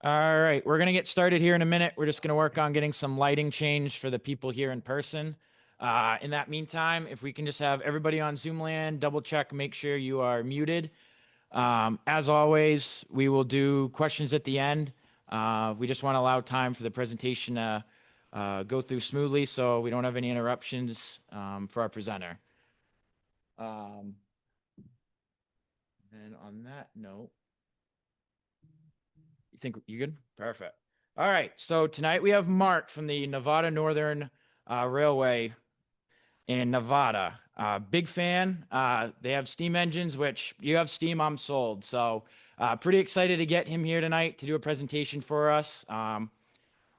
All right, we're going to get started here in a minute. We're just going to work on getting some lighting change for the people here in person. In that meantime, if we can just have everybody on Zoom land, double check, make sure you are muted. As always, we will do questions at the end. We just want to allow time for the presentation to go through smoothly so we don't have any interruptions for our presenter. And on that note, you think you good? Perfect. All right. So tonight we have Mark from the Nevada Northern Railway in Nevada. Big fan. They have steam engines, which you have steam, I'm sold. So pretty excited to get him here tonight to do a presentation for us.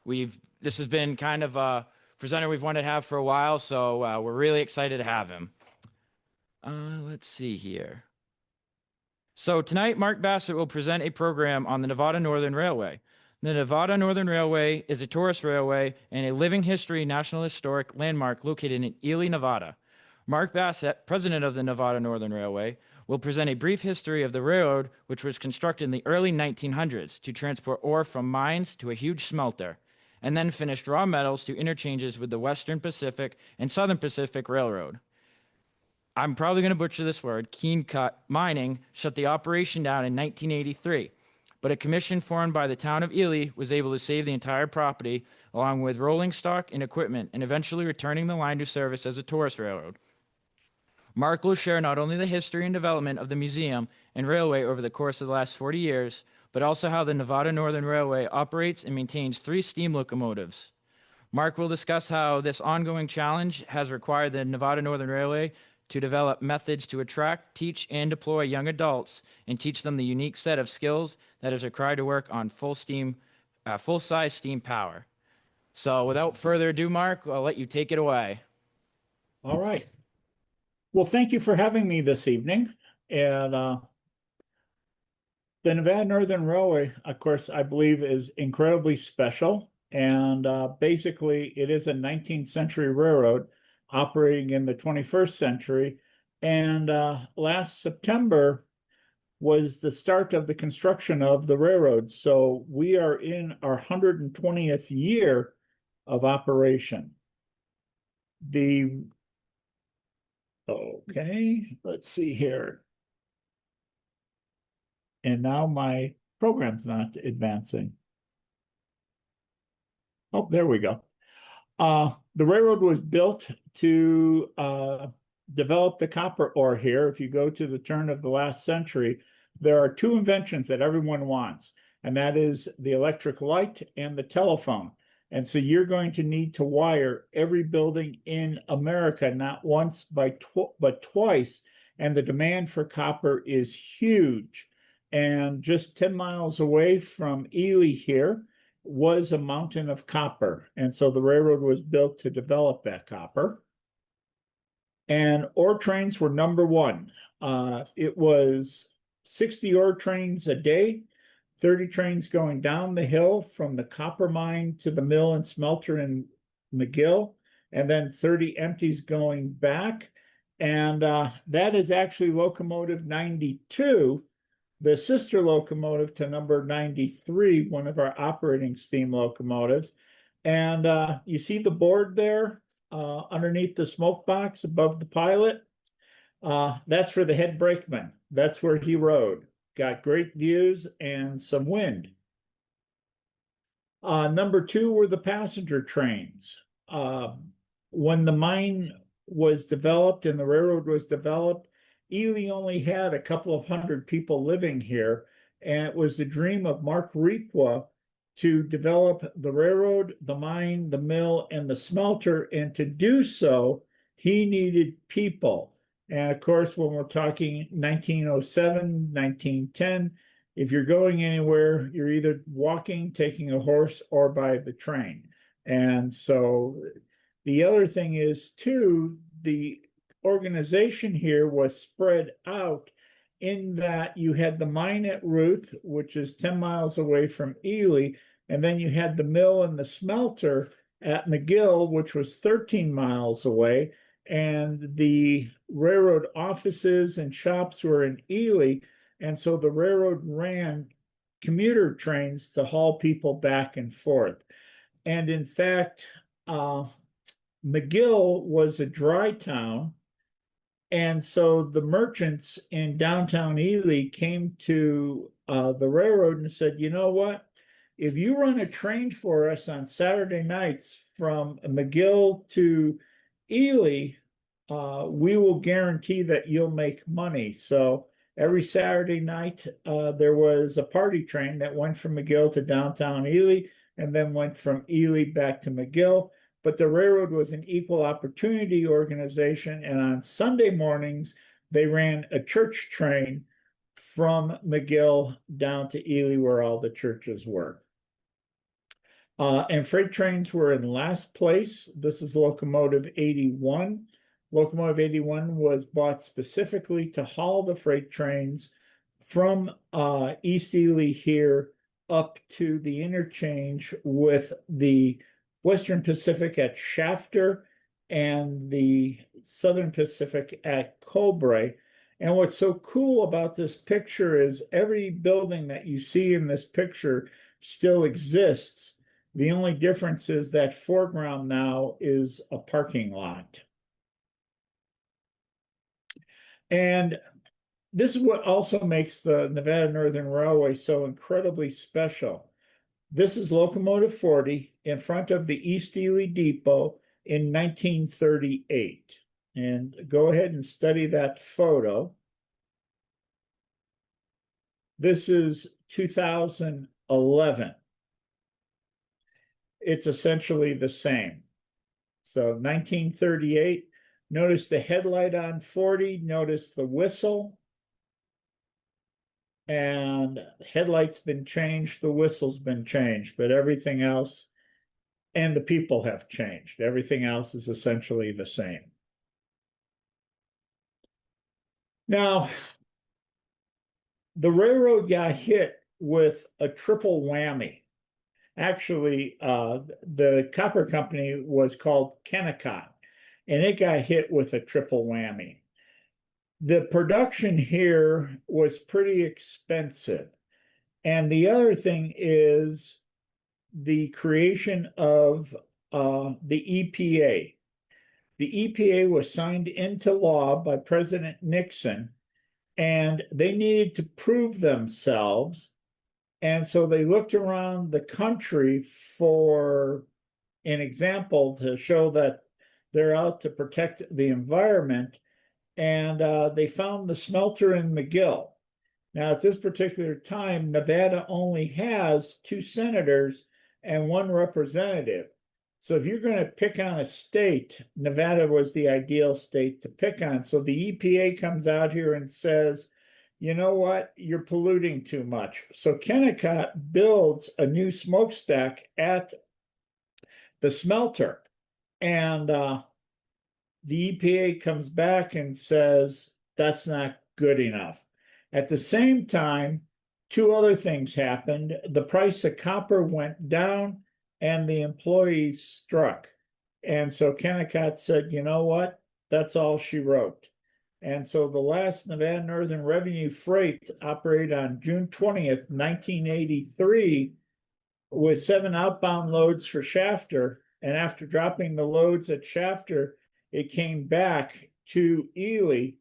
This has been kind of a presenter we've wanted to have for a while, so we're really excited to have him. Let's see here. So tonight, Mark Bassett will present a program on the Nevada Northern Railway. The Nevada Northern Railway is a tourist railway and a living history National Historic Landmark located in Ely, Nevada. Mark Bassett, president of the Nevada Northern Railway, will present a brief history of the railroad, which was constructed in the early 1900s to transport ore from mines to a huge smelter, and then finished raw metals to interchanges with the Western Pacific and Southern Pacific Railroad. I'm probably going to butcher this word, Keen Cut Mining shut the operation down in 1983, but a commission formed by the town of Ely was able to save the entire property along with rolling stock and equipment and eventually returning the line to service as a tourist railroad. Mark will share not only the history and development of the museum and railway over the course of the last 40 years, but also how the Nevada Northern Railway operates and maintains 3 steam locomotives. Mark will discuss how this ongoing challenge has required the Nevada Northern Railway to develop methods to attract, teach, and deploy young adults and teach them the unique set of skills that is required to work on full-size steam power. So without further ado, Mark, I'll let you take it away. All right. Well, thank you for having me this evening. And the Nevada Northern Railway, of course, I believe is incredibly special. And basically, it is a 19th century railroad operating in the 21st century. And last September was the start of the construction of the railroad. So we are in our 120th year of operation. Okay, let's see here. And now my program's not advancing. Oh, there we go. The railroad was built to develop the copper ore here. If you go to the turn of the last century, there are 2 inventions that everyone wants, and that is the electric light and the telephone. And so you're going to need to wire every building in America, not once but twice. And the demand for copper is huge. And just 10 miles away from Ely here was a mountain of copper. And so the railroad was built to develop that copper. And ore trains were number 1. It was 60 ore trains a day, 30 trains going down the hill from the copper mine to the mill and smelter in McGill, and then 30 empties going back. And that is actually locomotive 92, the sister locomotive to number 93, one of our operating steam locomotives. And you see the board there underneath the smoke box above the pilot? That's for the head brakeman. That's where he rode. Got great views and some wind. Number 2 were the passenger trains. When the mine was developed and the railroad was developed, Ely only had a couple of hundred people living here, and it was the dream of Mark Requa to develop the railroad, the mine, the mill, and the smelter, and to do so, he needed people. And of course, when we're talking 1907, 1910, if you're going anywhere, you're either walking, taking a horse, or by the train. And so the other thing is, too, the organization here was spread out in that you had the mine at Ruth, which is 10 miles away from Ely, and then you had the mill and the smelter at McGill, which was 13 miles away, and the railroad offices and shops were in Ely, and so the railroad ran commuter trains to haul people back and forth. And in fact, McGill was a dry town. And so the merchants in downtown Ely came to the railroad and said, you know what? If you run a train for us on Saturday nights from McGill to Ely, we will guarantee that you'll make money. So every Saturday night, there was a party train that went from McGill to downtown Ely and then went from Ely back to McGill. But the railroad was an equal opportunity organization. And on Sunday mornings, they ran a church train from McGill down to Ely, where all the churches were. And freight trains were in last place. This is locomotive 81. Locomotive 81 was bought specifically to haul the freight trains from East Ely here up to the interchange with the Western Pacific at Shafter and the Southern Pacific at Cobre. And what's so cool about this picture is every building that you see in this picture still exists. The only difference is that foreground now is a parking lot. And this is what also makes the Nevada Northern Railway so incredibly special. This is locomotive 40 in front of the East Ely Depot in 1938. And go ahead and study that photo. This is 2011. It's essentially the same. So 1938, notice the headlight on 40, notice the whistle. And headlight's been changed, the whistle's been changed, but everything else, and the people have changed. Everything else is essentially the same. Now, the railroad got hit with a triple whammy. Actually, the copper company was called Kennecott, and it got hit with a triple whammy. The production here was pretty expensive. And the other thing is the creation of the EPA. The EPA was signed into law by President Nixon, and they needed to prove themselves. And so they looked around the country for an example to show that they're out to protect the environment. And they found the smelter in McGill. Now, at this particular time, Nevada only has 2 senators and 1 representative. So if you're going to pick on a state, Nevada was the ideal state to pick on. So the EPA comes out here and says, you know what, you're polluting too much. So Kennecott builds a new smokestack at the smelter. And the EPA comes back and says, that's not good enough. At the same time, 2 other things happened. The price of copper went down and the employees struck. And so Kennecott said, you know what? That's all she wrote. And so the last Nevada Northern Revenue Freight operated on June 20th, 1983, with 7 outbound loads for Shafter. And after dropping the loads at Shafter, it came back to Ely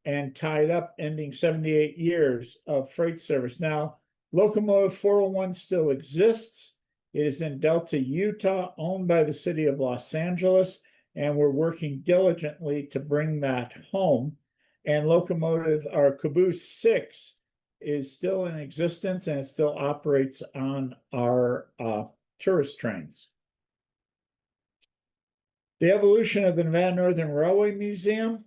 and tied up, ending 78 years of freight service. Now, locomotive 401 still exists. It is in Delta, Utah, owned by the city of Los Angeles, and we're working diligently to bring that home. And locomotive, our Caboose 6, is still in existence, and it still operates on our tourist trains. The evolution of the Nevada Northern Railway Museum,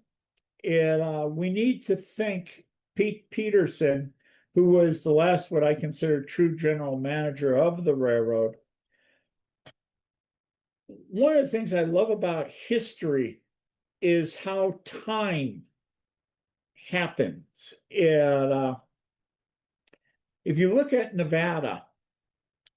we need to thank Pete Peterson, who was the last what I consider true general manager of the railroad. One of the things I love about history is how time happens. And if you look at Nevada,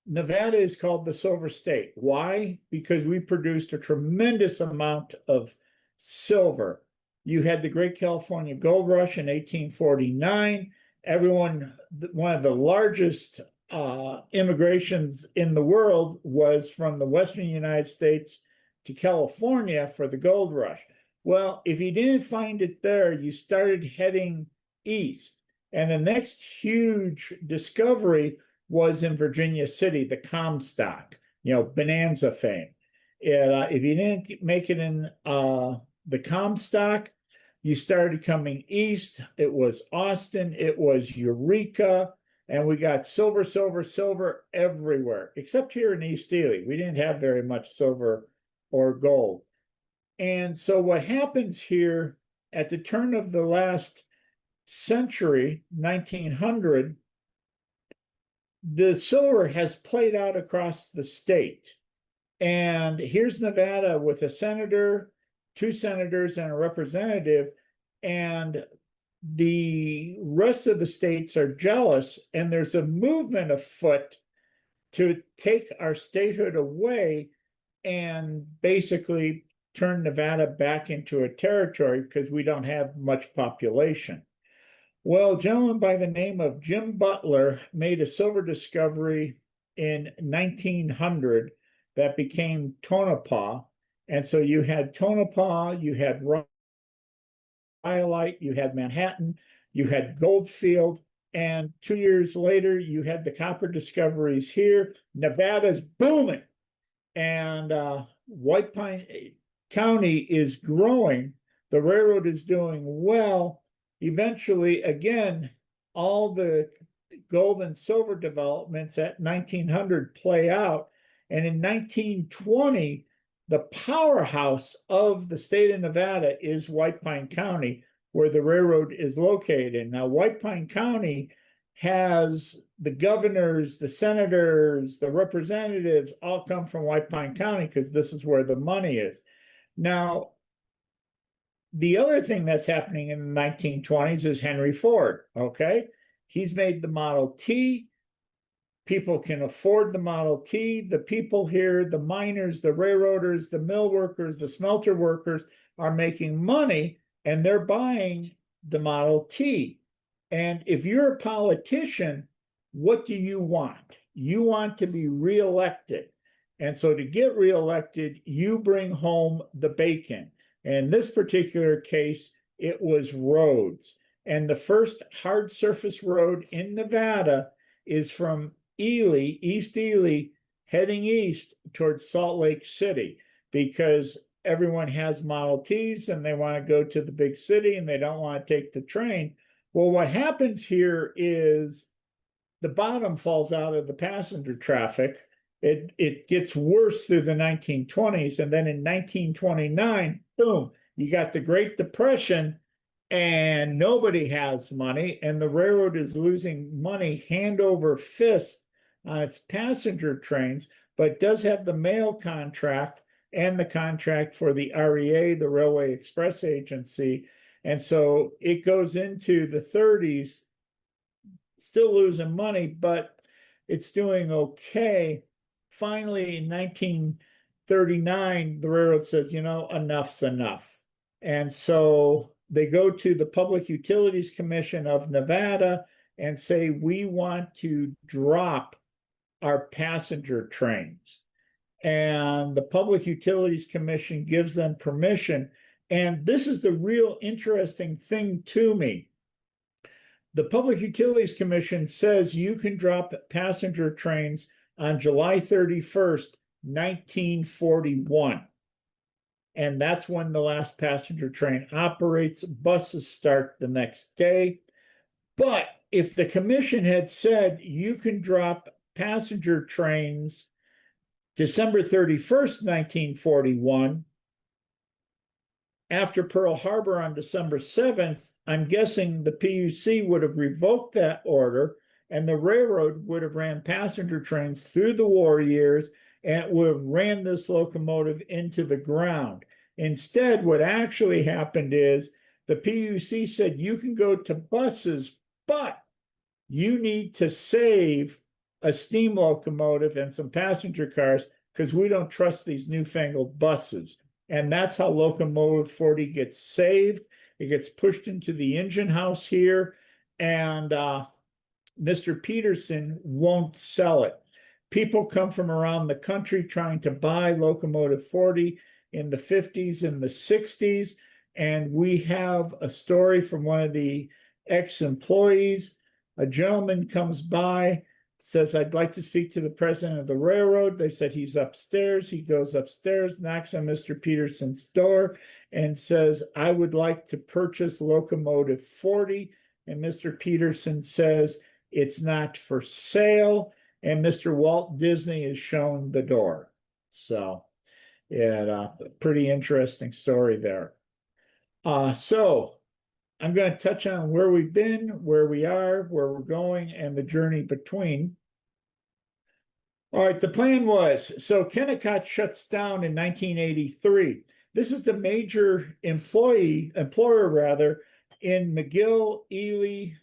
Nevada is called the Silver State. Why? Because we produced a tremendous amount of silver. You had the Great California Gold Rush in 1849. One of the largest immigrations in the world was from the Western United States to California for the gold rush. Well, if you didn't find it there, you started heading east. And the next huge discovery was in Virginia City, the Comstock, Bonanza fame. If you didn't make it in the Comstock, you started coming east. It was Austin, it was Eureka, and we got silver, silver, silver everywhere, except here in East Ely. We didn't have very much silver or gold. And so what happens here at the turn of the last century, 1900, the silver has played out across the state. And here's Nevada with a senator, 2 senators, and a representative. And the rest of the states are jealous, and there's a movement afoot to take our statehood away and basically turn Nevada back into a territory because we don't have much population. Well, a gentleman by the name of Jim Butler made a silver discovery in 1900 that became Tonopah. And so you had Tonopah, you had Rhyolite, you had Manhattan, you had Goldfield, and 2 years later, you had the copper discoveries here. Nevada's booming, and White Pine County is growing. The railroad is doing well. Eventually, again, all the gold and silver developments at 1900 play out. And in 1920, the powerhouse of the state of Nevada is White Pine County, where the railroad is located. Now, White Pine County has the governors, the senators, the representatives all come from White Pine County because this is where the money is. Now, the other thing that's happening in the 1920s is Henry Ford, okay? He's made the Model T. People can afford the Model T. The people here, the miners, the railroaders, the mill workers, the smelter workers are making money, and they're buying the Model T. And if you're a politician, what do you want? You want to be reelected. And so to get reelected, you bring home the bacon. In this particular case, it was roads. And the first hard surface road in Nevada is from Ely, East Ely, heading east towards Salt Lake City, because everyone has Model Ts and they want to go to the big city and they don't want to take the train. Well, what happens here is the bottom falls out of the passenger traffic. It gets worse through the 1920s. And then in 1929, boom, you got the Great Depression and nobody has money. And the railroad is losing money hand over fist on its passenger trains, but does have the mail contract and the contract for the REA, the Railway Express Agency. And so it goes into the 30s, still losing money, but it's doing okay. Finally, in 1939, the railroad says, enough's enough. And so they go to the Public Utilities Commission of Nevada and say, we want to drop our passenger trains. And the Public Utilities Commission gives them permission. And this is the real interesting thing to me. The Public Utilities Commission says you can drop passenger trains on July 31st, 1941. And that's when the last passenger train operates. Buses start the next day. But if the commission had said you can drop passenger trains December 31st, 1941, after Pearl Harbor on December 7th, I'm guessing the PUC would have revoked that order and the railroad would have ran passenger trains through the war years and it would have ran this locomotive into the ground. Instead, what actually happened is the PUC said you can go to buses, but you need to save a steam locomotive and some passenger cars because we don't trust these newfangled buses. And that's how locomotive 40 gets saved. It gets pushed into the engine house here. And Mr. Peterson won't sell it. People come from around the country trying to buy Locomotive 40 in the 50s and the 60s. And we have a story from one of the ex-employees. A gentleman comes by, says, I'd like to speak to the president of the railroad. They said he's upstairs. He goes upstairs, knocks on Mr. Peterson's door and says, I would like to purchase Locomotive 40. And Mr. Peterson says, it's not for sale. And Mr. Walt Disney is shown the door. So, yeah, pretty interesting story there. So I'm going to touch on where we've been, where we are, where we're going, and the journey between. All right, the plan was, so Kennecott shuts down in 1983. This is the major employer rather, in McGill, Ely,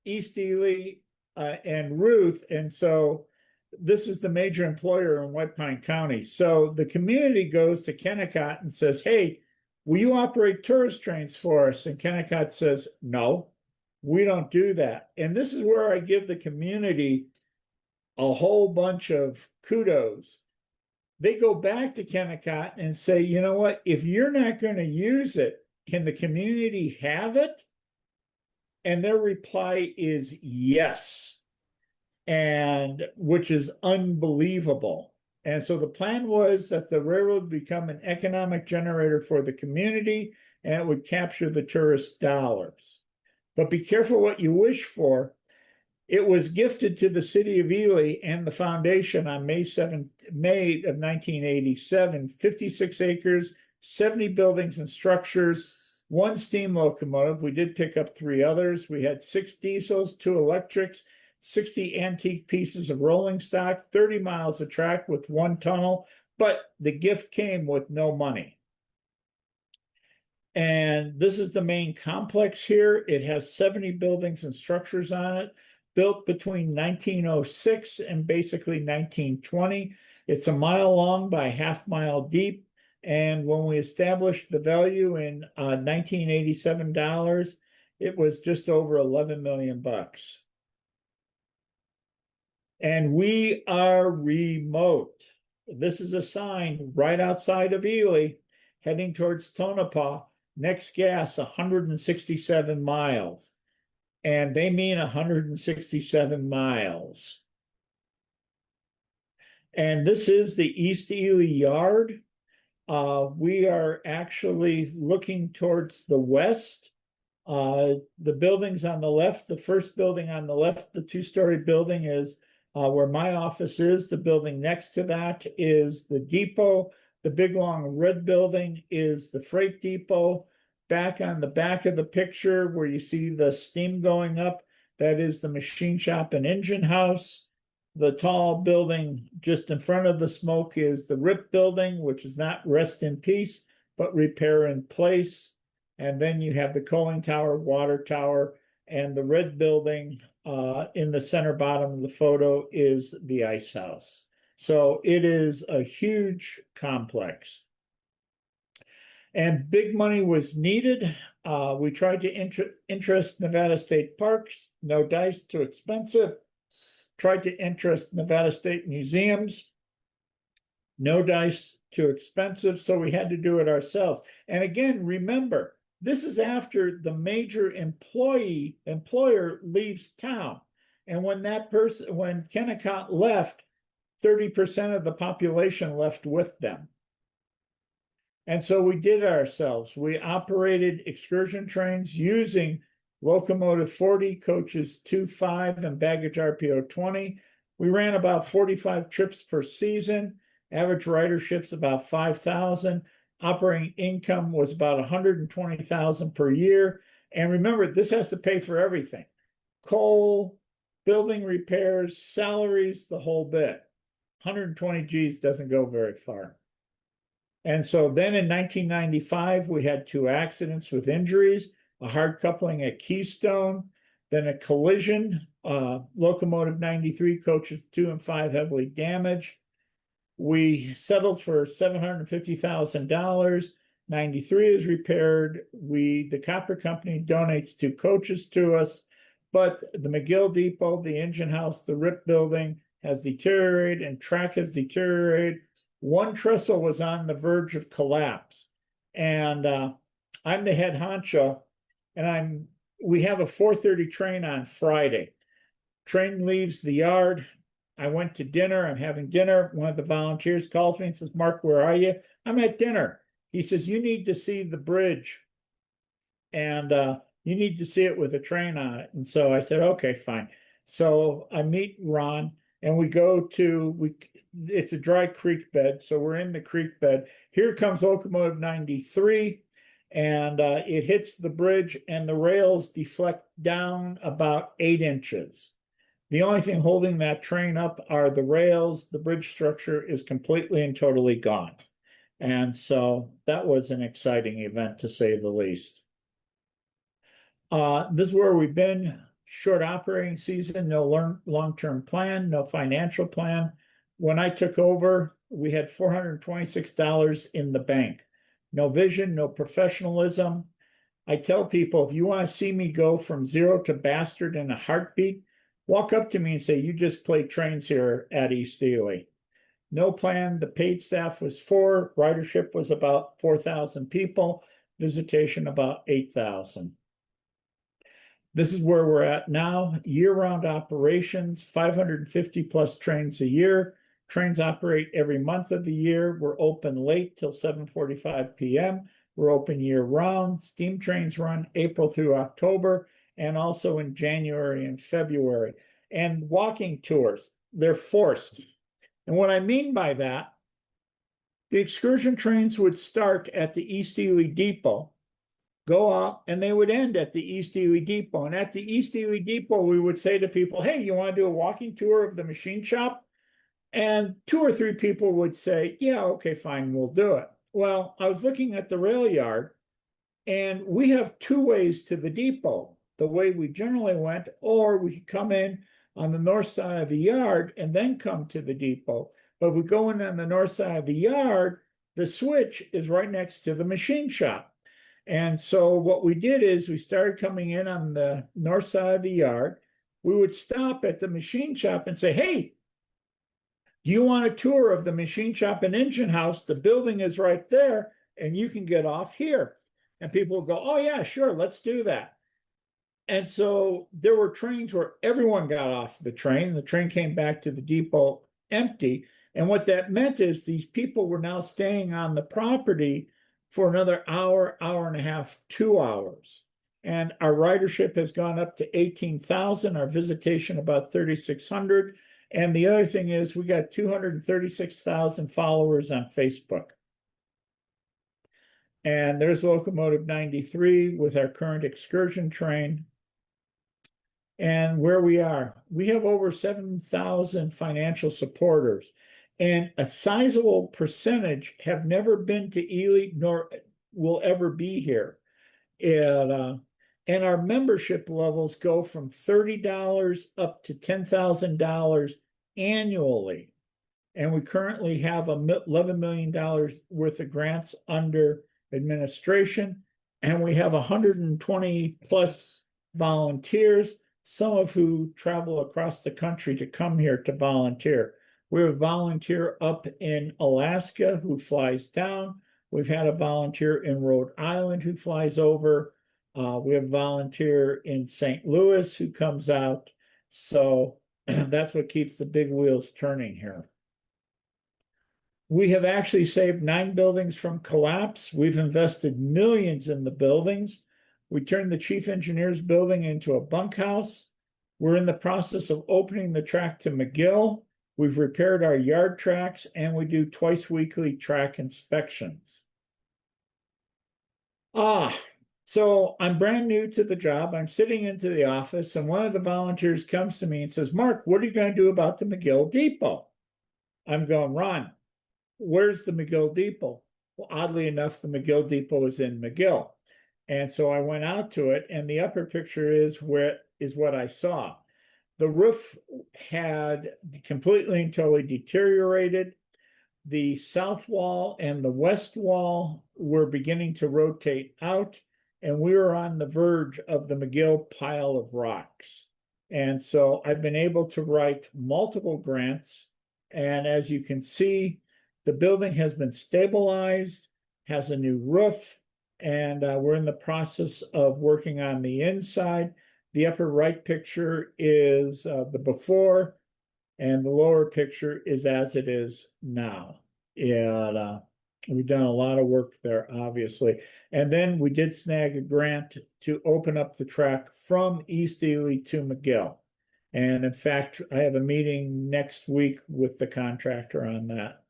East Ely, and Ruth. And so this is the major employer in White Pine County. So the community goes to Kennecott and says, hey, will you operate tourist trains for us? And Kennecott says, no, we don't do that. And this is where I give the community a whole bunch of kudos. They go back to Kennecott and say, you know what, if you're not going to use it, can the community have it? And their reply is yes, and which is unbelievable. And so the plan was that the railroad would become an economic generator for the community, and it would capture the tourist dollars. But be careful what you wish for. It was gifted to the city of Ely and the foundation on May of 1987, 56 acres, 70 buildings and structures, 1 steam locomotive. We did pick up 3 others. We had 6 diesels, 2 electrics, 60 antique pieces of rolling stock, 30 miles of track with 1 tunnel, but the gift came with no money. And this is the main complex here. It has 70 buildings and structures on it, built between 1906 and basically 1920. It's a mile long by half mile deep. And when we established the value in 1987 dollars, it was just over 11 million bucks. And we are remote. This is a sign right outside of Ely, heading towards Tonopah. Next gas, 167 miles. And they mean 167 miles. And this is the East Ely Yard. We are actually looking towards the west. The buildings on the left, the first building on the left, the 2-story building is where my office is. The building next to that is the depot. The big long red building is the freight depot. Back on the back of the picture where you see the steam going up, that is the machine shop and engine house. The tall building just in front of the smoke is the RIP building, which is not rest in peace, but repair in place. And then you have the coaling tower, water tower, and the red building in the center bottom of the photo is the ice house. So it is a huge complex. And big money was needed. We tried to interest Nevada State Parks, no dice, too expensive. Tried to interest Nevada State Museums, no dice, too expensive. So we had to do it ourselves. And again, remember, this is after the major employer leaves town. And when when Kennecott left, 30% of the population left with them. And so we did it ourselves. We operated excursion trains using Locomotive 40, coaches 2-5, and baggage RPO 20. We ran about 45 trips per season. Average ridership's about 5,000. Operating income was about 120,000 per year. And remember, this has to pay for everything. Coal, building repairs, salaries, the whole bit. 120 G's doesn't go very far. And so then in 1995, we had 2 accidents with injuries, a hard coupling at Keystone, then a collision, Locomotive 93, coaches 2 and 5 heavily damaged. We settled for $750,000. 93 is repaired. The copper company donates 2 coaches to us. But the McGill Depot, the engine house, the RIP building has deteriorated and track has deteriorated. One trestle was on the verge of collapse. And I'm the head honcho, and we have a 4:30 train on Friday. Train leaves the yard. I went to dinner. I'm having dinner. One of the volunteers calls me and says, Mark, where are you? I'm at dinner. He says, you need to see the bridge. And you need to see it with a train on it. And so I said, okay, fine. So I meet Ron and it's a dry creek bed. So we're in the creek bed. Here comes locomotive 93, and it hits the bridge and the rails deflect down about 8 inches. The only thing holding that train up are the rails. The bridge structure is completely and totally gone. And so that was an exciting event, to say the least. This is where we've been. Short operating season, no long-term plan, no financial plan. When I took over, we had $426 in the bank. No vision, no professionalism. I tell people, if you want to see me go from zero to bastard in a heartbeat, walk up to me and say, you just played trains here at East Ely. No plan. The paid staff was 4. Ridership was about 4,000 people. Visitation about 8,000. This is where we're at now. Year-round operations, 550 plus trains a year. Trains operate every month of the year. We're open late till 7:45 p.m. We're open year-round. Steam trains run April through October and also in January and February. And walking tours, they're forced. And what I mean by that, the excursion trains would start at the East Ely Depot, go up, and they would end at the East Ely Depot. And at the East Ely Depot, we would say to people, hey, you want to do a walking tour of the machine shop? And 2 or 3 people would say, yeah, okay, fine, we'll do it. Well, I was looking at the rail yard, and we have 2 ways to the depot. The way we generally went, or we could come in on the north side of the yard and then come to the depot. But if we go in on the north side of the yard, the switch is right next to the machine shop. And so what we did is we started coming in on the north side of the yard. We would stop at the machine shop and say, hey, do you want a tour of the machine shop and engine house? The building is right there, and you can get off here. And people would go, oh, yeah, sure, let's do that. And so there were trains where everyone got off the train. The train came back to the depot empty. And what that meant is these people were now staying on the property for another hour, hour and a half, 2 hours. And our ridership has gone up to 18,000, our visitation about 3,600. And the other thing is we got 236,000 followers on Facebook. And there's locomotive 93 with our current excursion train. And where we are, we have over 7,000 financial supporters, and a sizable percentage have never been to Ely nor will ever be here. And our membership levels go from $30 up to $10,000 annually. And we currently have $11 million worth of grants under administration, and we have 120 plus volunteers, some of who travel across the country to come here to volunteer. We have a volunteer up in Alaska who flies down. We've had a volunteer in Rhode Island who flies over. We have a volunteer in St. Louis who comes out. So that's what keeps the big wheels turning here. We have actually saved 9 buildings from collapse. We've invested millions in the buildings. We turned the chief engineer's building into a bunkhouse. We're in the process of opening the track to McGill. We've repaired our yard tracks, and we do twice weekly track inspections. So I'm brand new to the job. I'm sitting into the office, and one of the volunteers comes to me and says, Mark, what are you going to do about the McGill Depot? I'm going, Ron, where's the McGill Depot? Well, oddly enough, the McGill Depot is in McGill. And so I went out to it, and the upper picture is what I saw. The roof had completely and totally deteriorated. The south wall and the west wall were beginning to rotate out. and we were on the verge of the McGill pile of rocks. And so I've been able to write multiple grants. And as you can see, the building has been stabilized, has a new roof, and we're in the process of working on the inside. The upper right picture is the before, and the lower picture is as it is now. And we've done a lot of work there, obviously. And then we did snag a grant to open up the track from East Ely to McGill. And in fact, I have a meeting next week with the contractor on that.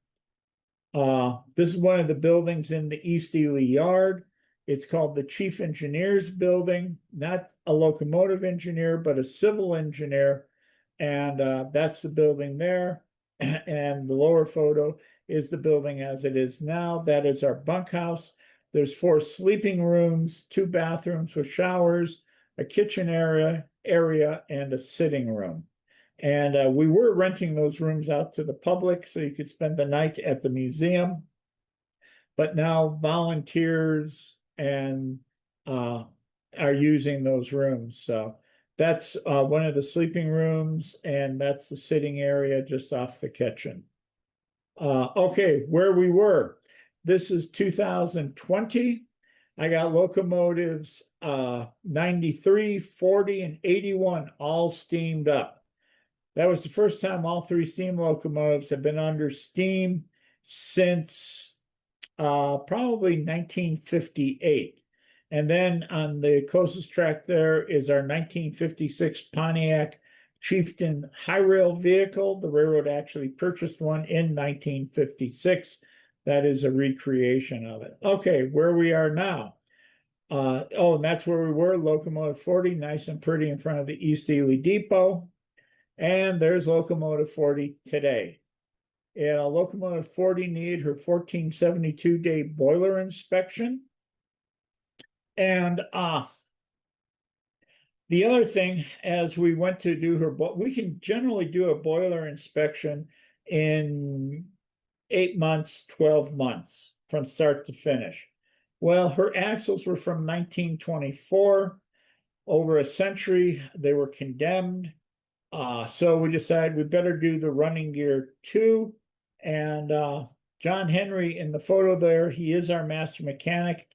This is one of the buildings in the East Ely yard. It's called the Chief Engineer's Building, not a locomotive engineer, but a civil engineer. And that's the building there. And the lower photo is the building as it is now. That is our bunkhouse. There's 4 sleeping rooms, 2 bathrooms with showers, a kitchen area, and a sitting room. And we were renting those rooms out to the public so you could spend the night at the museum. But now volunteers and are using those rooms. So that's one of the sleeping rooms, and that's the sitting area just off the kitchen. Okay, where we were. This is 2020. I got locomotives 93, 40, and 81 all steamed up. That was the first time all 3 steam locomotives have been under steam since probably 1958. And then on the closest track there is our 1956 Pontiac Chieftain high rail vehicle. The railroad actually purchased one in 1956. That is a recreation of it. Okay, where we are now. Oh, and that's where we were, locomotive 40, nice and pretty in front of the East Ely Depot. And there's locomotive 40 today. And locomotive 40 needed her 1472-day boiler inspection. And the other thing, as we went to do her, we can generally do a boiler inspection in 8 months, 12 months from start to finish. Well, her axles were from 1924. Over a century, they were condemned. So we decided we better do the running gear too. And John Henry in the photo there, he is our master mechanic.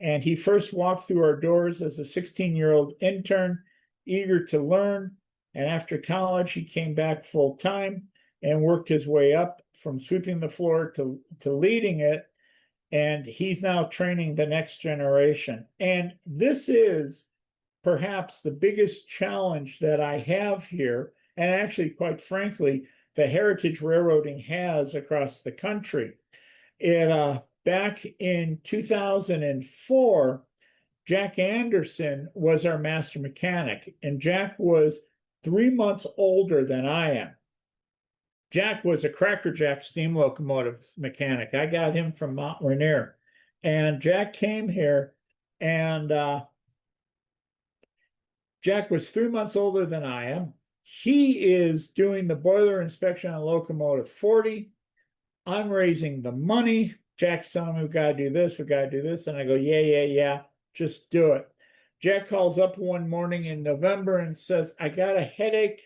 And he first walked through our doors as a 16-year-old intern, eager to learn. And after college, he came back full time and worked his way up from sweeping the floor to leading it. And he's now training the next generation. And this is perhaps the biggest challenge that I have here, and actually, quite frankly, the heritage railroading has across the country. Back in 2004, Jack Anderson was our master mechanic, and Jack was 3 months older than I am. Jack was a crackerjack steam locomotive mechanic. I got him from Mount Rainier. And Jack came here, and Jack was 3 months older than I am. He is doing the boiler inspection on locomotive 40. I'm raising the money. Jack's telling me we got to do this, we got to do this. And I go, yeah, just do it. Jack calls up one morning in November and says, I got a headache.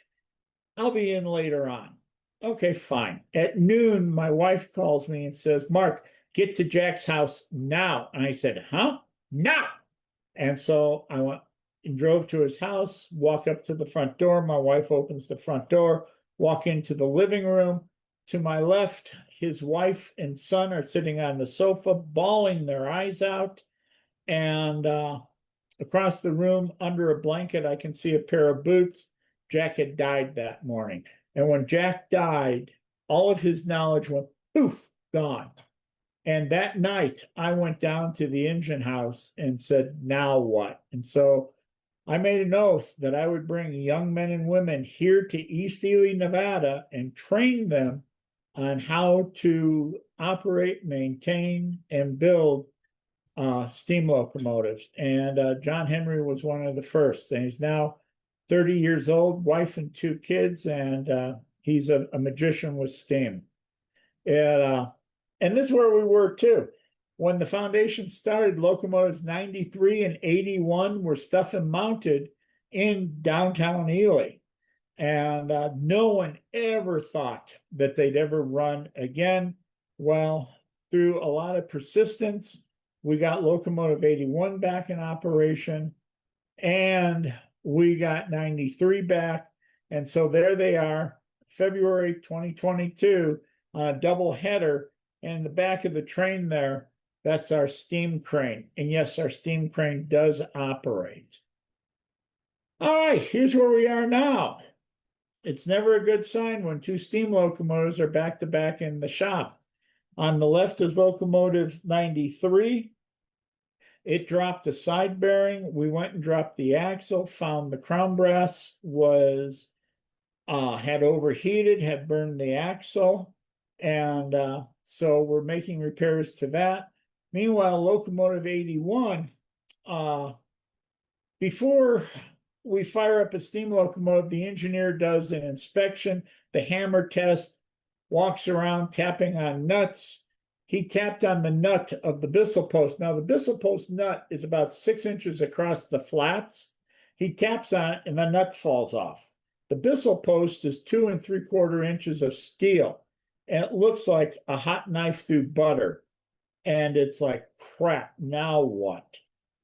I'll be in later on. Okay, fine. At noon, my wife calls me and says, Mark, get to Jack's house now. And I said, huh? Now. And so I went and drove to his house, walk up to the front door. My wife opens the front door, walk into the living room. To my left, his wife and son are sitting on the sofa, bawling their eyes out. And across the room, under a blanket, I can see a pair of boots. Jack had died that morning. And when Jack died, all of his knowledge went poof, gone. And that night, I went down to the engine house and said, now what? And so I made an oath that I would bring young men and women here to East Ely, Nevada, and train them on how to operate, maintain, and build steam locomotives. And John Henry was one of the first. And he's now 30 years old, wife and 2 kids, and he's a magician with steam. And this is where we were too. when the foundation started, locomotives 93 and 81 were stuff and mounted in downtown Ely. And no one ever thought that they'd ever run again. Well, through a lot of persistence, we got locomotive 81 back in operation, and we got 93 back. And so there they are, February 2022 on a double header. And in the back of the train there, that's our steam crane. And yes, our steam crane does operate. All right, here's where we are now. It's never a good sign when two steam locomotives are back to back in the shop. On the left is locomotive 93. It dropped a side bearing. We went and dropped the axle, found the crown brass was had overheated, had burned the axle, and so we're making repairs to that. Meanwhile, locomotive 81, before we fire up a steam locomotive, the engineer does an inspection, the hammer test, walks around tapping on nuts. He tapped on the nut of the Bissell post. Now, the Bissell post nut is about 6 inches across the flats. He taps on it and the nut falls off. The Bissell post is 2 3/4 inches of steel, and it looks like a hot knife through butter. And it's like, crap, now what?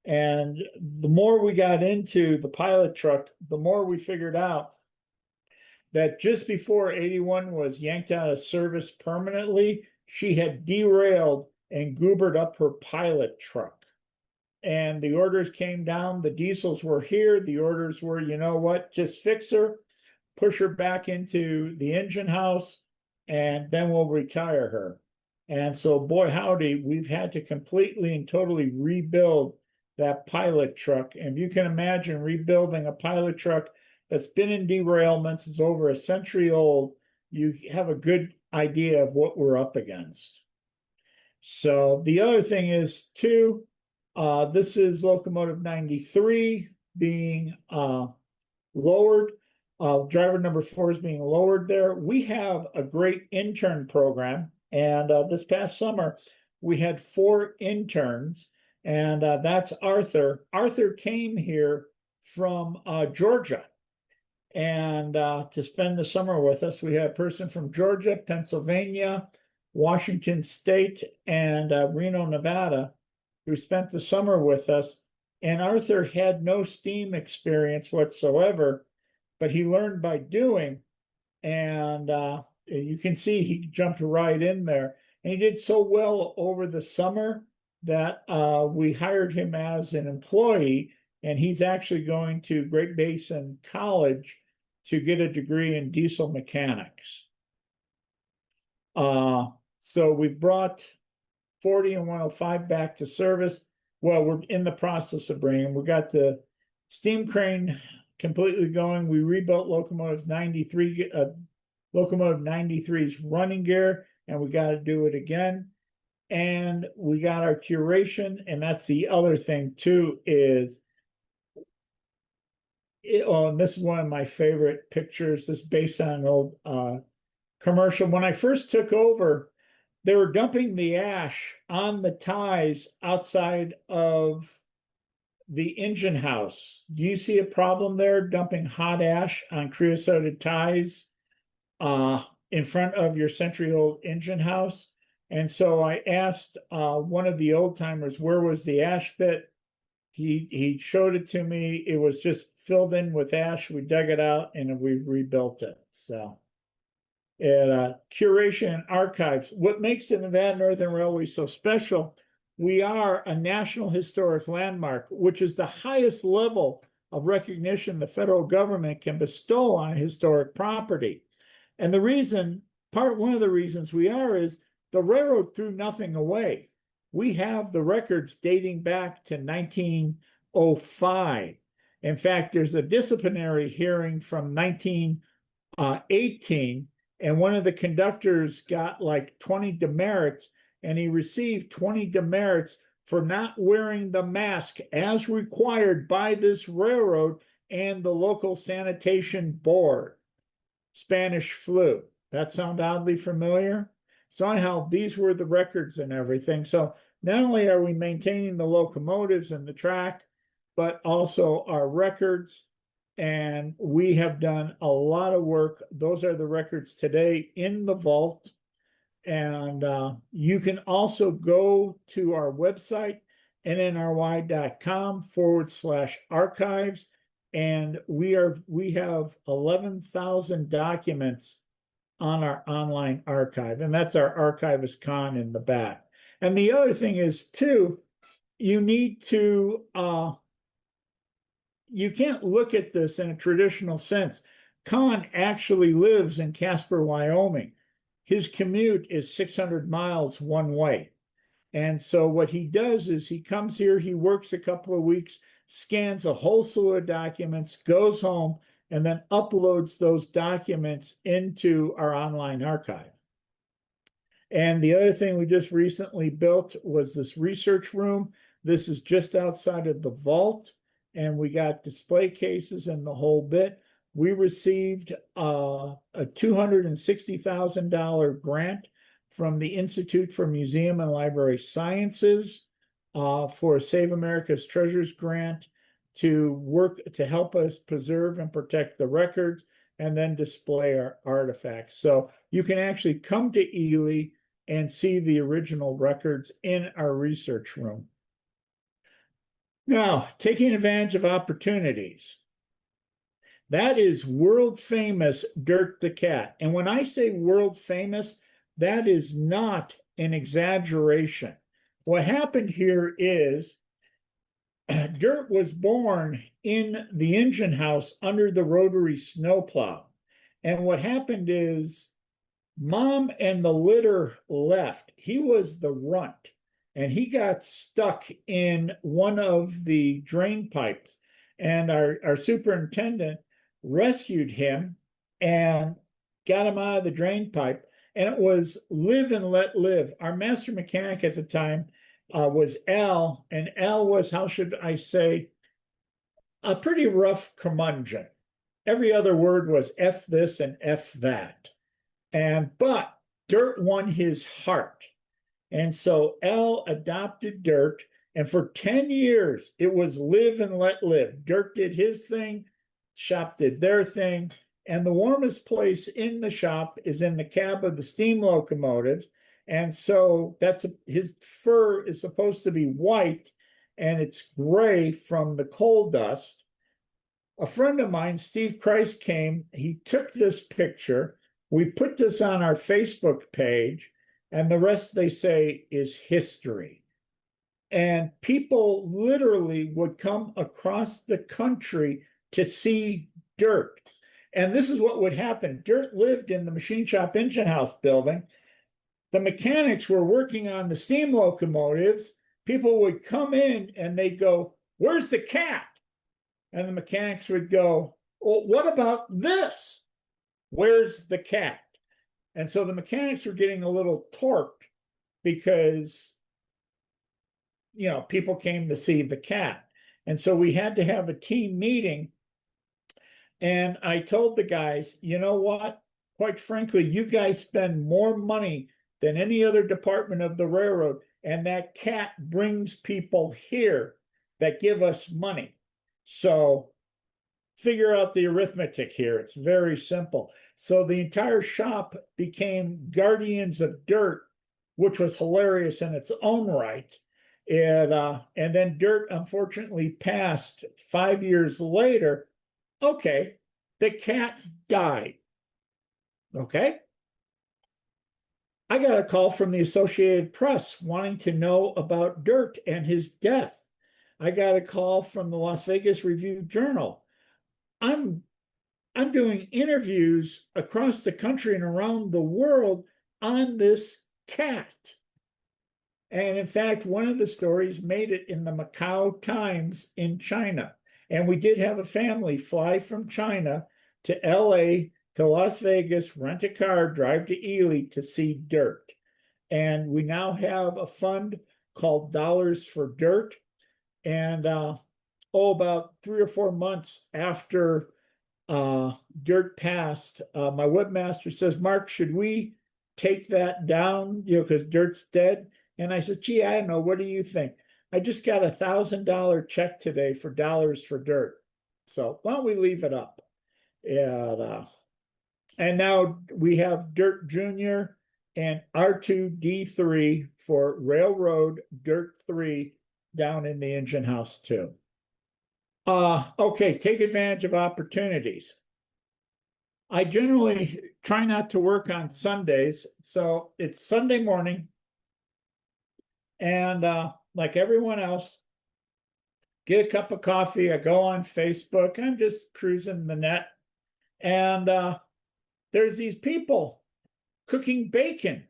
And the more we got into the pilot truck, the more we figured out that just before 81 was yanked out of service permanently, she had derailed and goobered up her pilot truck. And the orders came down. The diesels were here. The orders were, you know what, just fix her, push her back into the engine house, and then we'll retire her. And so, boy, howdy, we've had to completely and totally rebuild that pilot truck. And you can imagine rebuilding a pilot truck that's been in derailments, is over a century old. You have a good idea of what we're up against. So the other thing is too, this is locomotive 93 being lowered. Driver number 4 is being lowered there. We have a great intern program, and this past summer we had 4 interns, and that's Arthur. Arthur came here from Georgia, and to spend the summer with us. We had a person from Georgia, Pennsylvania, Washington State, and Reno, Nevada, who spent the summer with us. And Arthur had no steam experience whatsoever, but he learned by doing. And you can see he jumped right in there. And he did so well over the summer that we hired him as an employee. And he's actually going to Great Basin College to get a degree in diesel mechanics. So we brought 40 and 105 back to service. Well, we're in the process of bringing them. We got the steam crane completely going. We rebuilt locomotive 93, locomotive 93's running gear, and we got to do it again. And we got our curation, and that's the other thing too, is and this is one of my favorite pictures. This is based on an old commercial. When I first took over, they were dumping the ash on the ties outside of the engine house. Do you see a problem there, dumping hot ash on creosoted ties in front of your century-old engine house? And so I asked one of the old timers, where was the ash pit? He showed it to me. It was just filled in with ash. We dug it out and we rebuilt it. So, and curation and archives. What makes the Nevada Northern Railway so special? We are a National Historic Landmark, which is the highest level of recognition the federal government can bestow on historic property. And the reason, one of the reasons we are is the railroad threw nothing away. We have the records dating back to 1905. In fact, there's a disciplinary hearing from 1918, and one of the conductors got like 20 demerits, and he received 20 demerits for not wearing the mask as required by this railroad and the local sanitation board. Spanish flu. That sound oddly familiar? So anyhow, these were the records and everything. So not only are we maintaining the locomotives and the track, but also our records. And we have done a lot of work. Those are the records today in the vault. And you can also go to our website, nnry.com/archives. And we have 11,000 documents on our online archive. And that's our archivist con in the back. And the other thing is too, you need to you can't look at this in a traditional sense. Con actually lives in Casper, Wyoming. His commute is 600 miles one way. And so what he does is he comes here, he works a couple of weeks, scans a whole slew of documents, goes home, and then uploads those documents into our online archive. And the other thing we just recently built was this research room. This is just outside of the vault, and we got display cases and the whole bit. We received a $260,000 grant from the Institute for Museum and Library Sciences for a Save America's Treasures grant to work to help us preserve and protect the records and then display our artifacts. So you can actually come to Ely and see the original records in our research room. Now, taking advantage of opportunities. That is world famous Dirk the Cat. And when I say world famous, that is not an exaggeration. What happened here is Dirk was born in the engine house under the rotary snowplow. And what happened is Mom and the litter left. He was the runt, and he got stuck in one of the drain pipes. And our superintendent rescued him and got him out of the drain pipe. And it was live and let live. Our master mechanic at the time was Al, and Al was, how should I say, a pretty rough curmudgeon. Every other word was F this and F that. But Dirt won his heart. And so Al adopted Dirt. And for 10 years, it was live and let live. Dirt did his thing, shop did their thing. And the warmest place in the shop is in the cab of the steam locomotives. And so his fur is supposed to be white and it's gray from the coal dust. A friend of mine, Steve Christ, came. He took this picture. We put this on our Facebook page, and the rest, they say, is history. And people literally would come across the country to see Dirt. And this is what would happen. Dirt lived in the machine shop engine house building. The mechanics were working on the steam locomotives. People would come in and they'd go, "Where's the cat?" And the mechanics would go, "Well, what about this? Where's the cat?" And so the mechanics were getting a little torqued because, people came to see the cat. And so we had to have a team meeting. And I told the guys, you know what? Quite frankly, you guys spend more money than any other department of the railroad. And that cat brings people here that give us money. So figure out the arithmetic here. It's very simple. So the entire shop became guardians of Dirt, which was hilarious in its own right. And then Dirt unfortunately passed 5 years later. Okay, the cat died. Okay. I got a call from the Associated Press wanting to know about Dirt and his death. I got a call from the Las Vegas Review-Journal. I'm doing interviews across the country and around the world on this cat. And in fact, one of the stories made it in the Macau Times in China. And we did have a family fly from China to LA to Las Vegas, rent a car, drive to Ely to see Dirt. And we now have a fund called Dollars for Dirt. And about 3 or 4 months after Dirt passed, my webmaster says, "Mark, should we take that down, because dirt's dead. And I said, gee, I don't know. What do you think? I just got $1,000 check today for dollars for dirt. So why don't we leave it up? And now we have Dirt Junior and R2D3 for Railroad Dirt 3 down in the engine house too. Okay, take advantage of opportunities. I generally try not to work on Sundays, so it's Sunday morning, and like everyone else, get a cup of coffee. I go on Facebook. I'm just cruising the net, and there's these people cooking bacon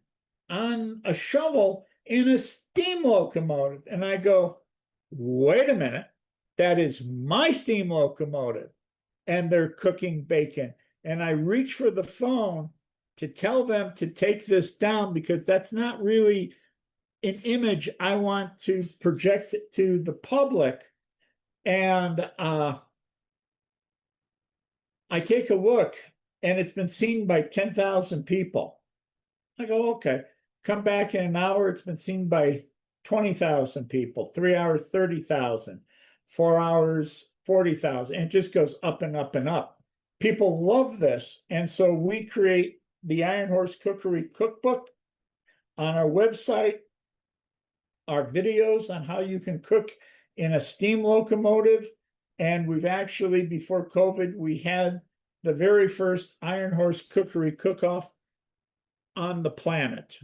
on a shovel in a steam locomotive, and I go, wait a minute, that is my steam locomotive, and they're cooking bacon. And I reach for the phone to tell them to take this down, because that's not really an image I want to project it to the public. And I take a look, and it's been seen by 10,000 people. I go, okay. Come back in an hour, it's been seen by 20,000 people. 3 hours, 30,000. 4 hours, 40,000. And it just goes up and up and up. People love this. And so we create the Iron Horse Cookery Cookbook on our website, our videos on how you can cook in a steam locomotive. And we've actually, before COVID, we had the very first Iron Horse Cookery Cook-Off on the planet.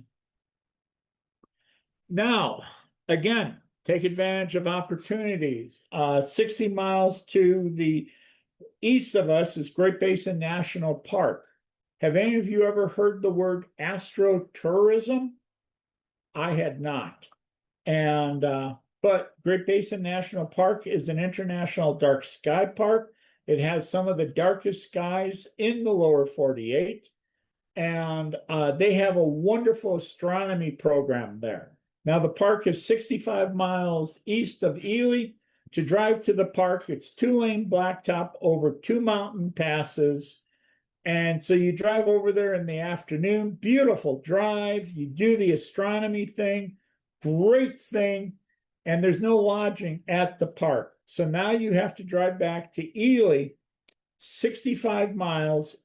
Now, again, take advantage of opportunities. 60 miles to the east of us is Great Basin National Park. Have any of you ever heard the word astrotourism? I had not. And but Great Basin National Park is an international dark sky park. It has some of the darkest skies in the lower 48. And they have a wonderful astronomy program there. Now, the park is 65 miles east of Ely. To drive to the park, it's 2-lane blacktop over 2 mountain passes. And so you drive over there in the afternoon, beautiful drive. You do the astronomy thing, great thing. And there's no lodging at the park. So now you have to drive back to Ely, 65 miles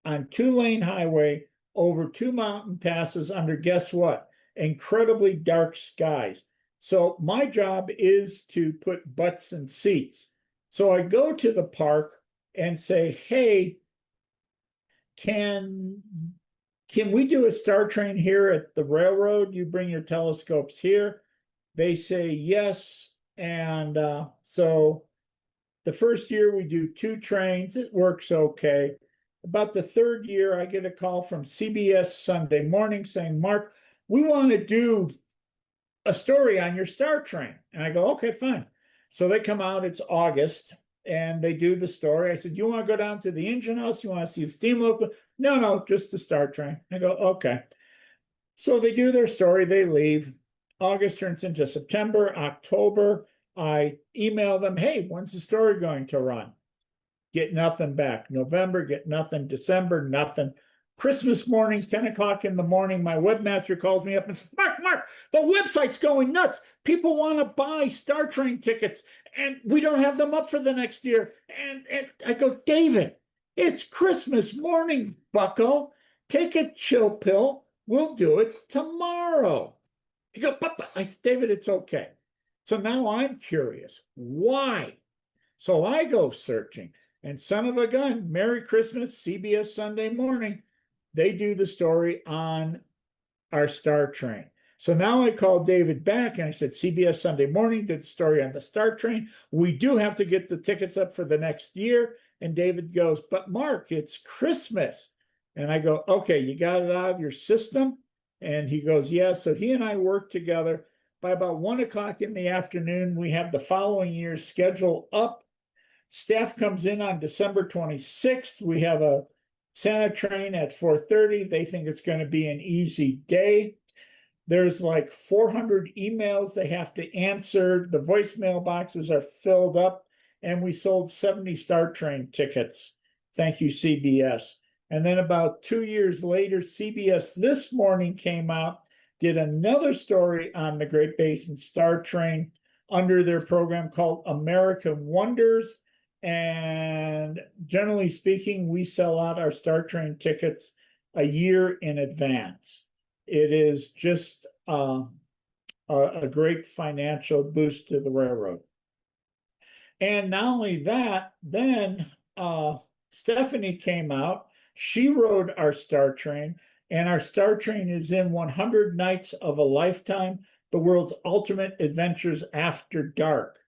on 2-lane highway over 2 mountain passes under, guess what? Incredibly dark skies. So my job is to put butts in seats. So I go to the park and say, hey, can we do a star train here at the railroad? You bring your telescopes here. They say yes. And so the first year we do 2 trains. It works okay. About the 3rd year, I get a call from CBS Sunday Morning saying, Mark, we want to do a story on your star train. And I go, okay, fine. So they come out, it's August, and they do the story. I said, you want to go down to the engine house? You want to see the steam locomotive? No, just the star train. I go, okay. So they do their story, they leave. August turns into September, October. I email them, hey, when's the story going to run? Get nothing back. November, get nothing. December, nothing. Christmas morning, 10 o'clock in the morning, my webmaster calls me up and says, Mark, the website's going nuts. People want to buy Star Train tickets, and we don't have them up for the next year. And I go, David, it's Christmas morning, bucko. Take a chill pill. We'll do it tomorrow. He goes, but I said, David, it's okay. So now I'm curious. Why? So I go searching. And son of a gun, Merry Christmas, CBS Sunday Morning. They do the story on our Star Train. So now I called David back and I said, CBS Sunday Morning did the story on the Star Train. We do have to get the tickets up for the next year. And David goes, but Mark, it's Christmas. And I go, okay, you got it out of your system? And he goes, yeah. So he and I work together. By about 1 o'clock in the afternoon, we have the following year's schedule up. Staff comes in on December 26th. We have a Santa train at 4:30. They think it's going to be an easy day. There's like 400 emails they have to answer. The voicemail boxes are filled up, and we sold 70 Star Train tickets. Thank you, CBS. And then about 2 years later, CBS This Morning came out, did another story on the Great Basin Star Train under their program called American Wonders. And generally speaking, we sell out our Star Train tickets a year in advance. It is just a great financial boost to the railroad. And not only that, then Stephanie came out. She rode our Star Train, and our Star Train is in 100 Nights of a Lifetime, the world's ultimate adventures after dark.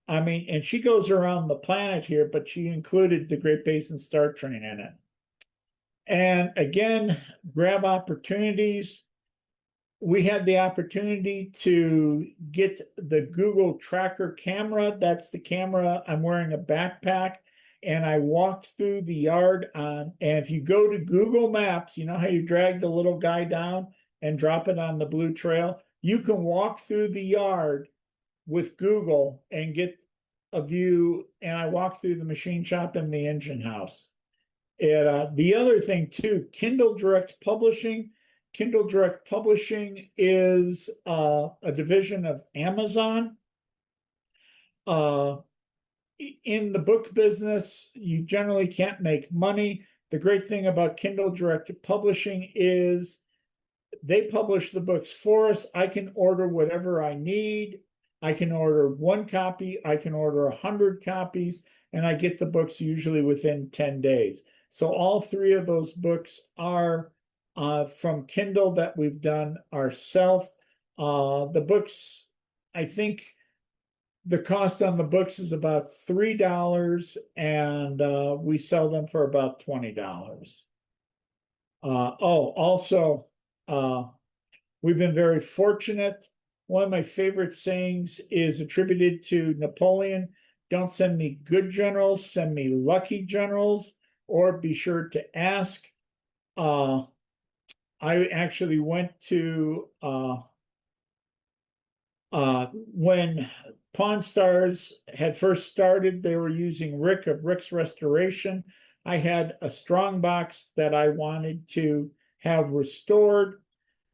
I mean, and she goes around the planet here, but she included the Great Basin Star Train in it. And again, grab opportunities. We had the opportunity to get the Google Tracker camera. That's the camera. I'm wearing a backpack, and I walked through the yard and if you go to Google Maps, you know how you drag the little guy down and drop it on the blue trail? You can walk through the yard with Google and get a view. And I walked through the machine shop and the engine house. And the other thing too, Kindle Direct Publishing. Kindle Direct Publishing is a division of Amazon. In the book business, you generally can't make money. The great thing about Kindle Direct Publishing is they publish the books for us. I can order whatever I need. I can order one copy, I can order 100 copies, and I get the books usually within 10 days. So all three of those books are from Kindle that we've done ourselves. The books, I think the cost on the books is about $3, and we sell them for about $20. Also, we've been very fortunate. One of my favorite sayings is attributed to Napoleon. Don't send me good generals, send me lucky generals, or be sure to ask. I actually went to when Pawn Stars had first started, they were using Rick of Rick's Restoration. I had a strong box that I wanted to have restored.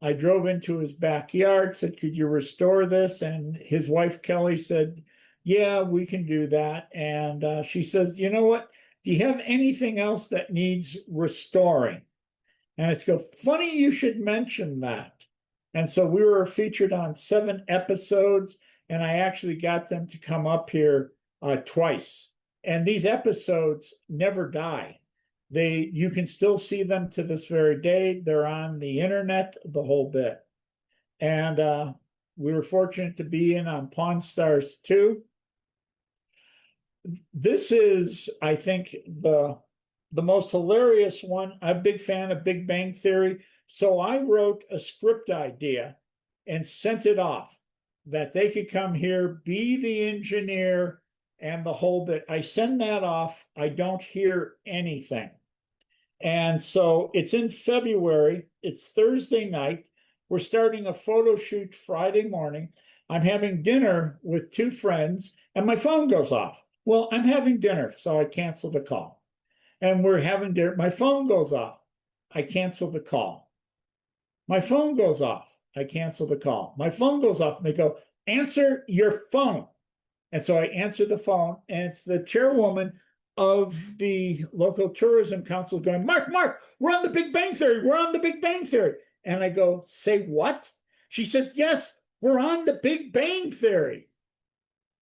I drove into his backyard, said, could you restore this? And his wife, Kelly, said, yeah, we can do that. And she says, you know what? Do you have anything else that needs restoring? And it's go, funny you should mention that. And so we were featured on 7 episodes, and I actually got them to come up here twice. And these episodes never die. You can still see them to this very day. They're on the internet, the whole bit. And we were fortunate to be in on Pawn Stars 2. This is, I think, the most hilarious one. I'm a big fan of Big Bang Theory. So I wrote a script idea and sent it off that they could come here, be the engineer, and the whole bit. I send that off. I don't hear anything. And so it's in February. It's Thursday night. We're starting a photo shoot Friday morning. I'm having dinner with 2 friends, and my phone goes off. Well, I'm having dinner, so I cancel the call. And we're having dinner. My phone goes off. I cancel the call. My phone goes off. I cancel the call. My phone goes off, and they go, answer your phone. And so I answer the phone, and it's the chairwoman of the local tourism council going, Mark, we're on the Big Bang Theory. We're on the Big Bang Theory. And I go, say what? She says, yes, we're on the Big Bang Theory.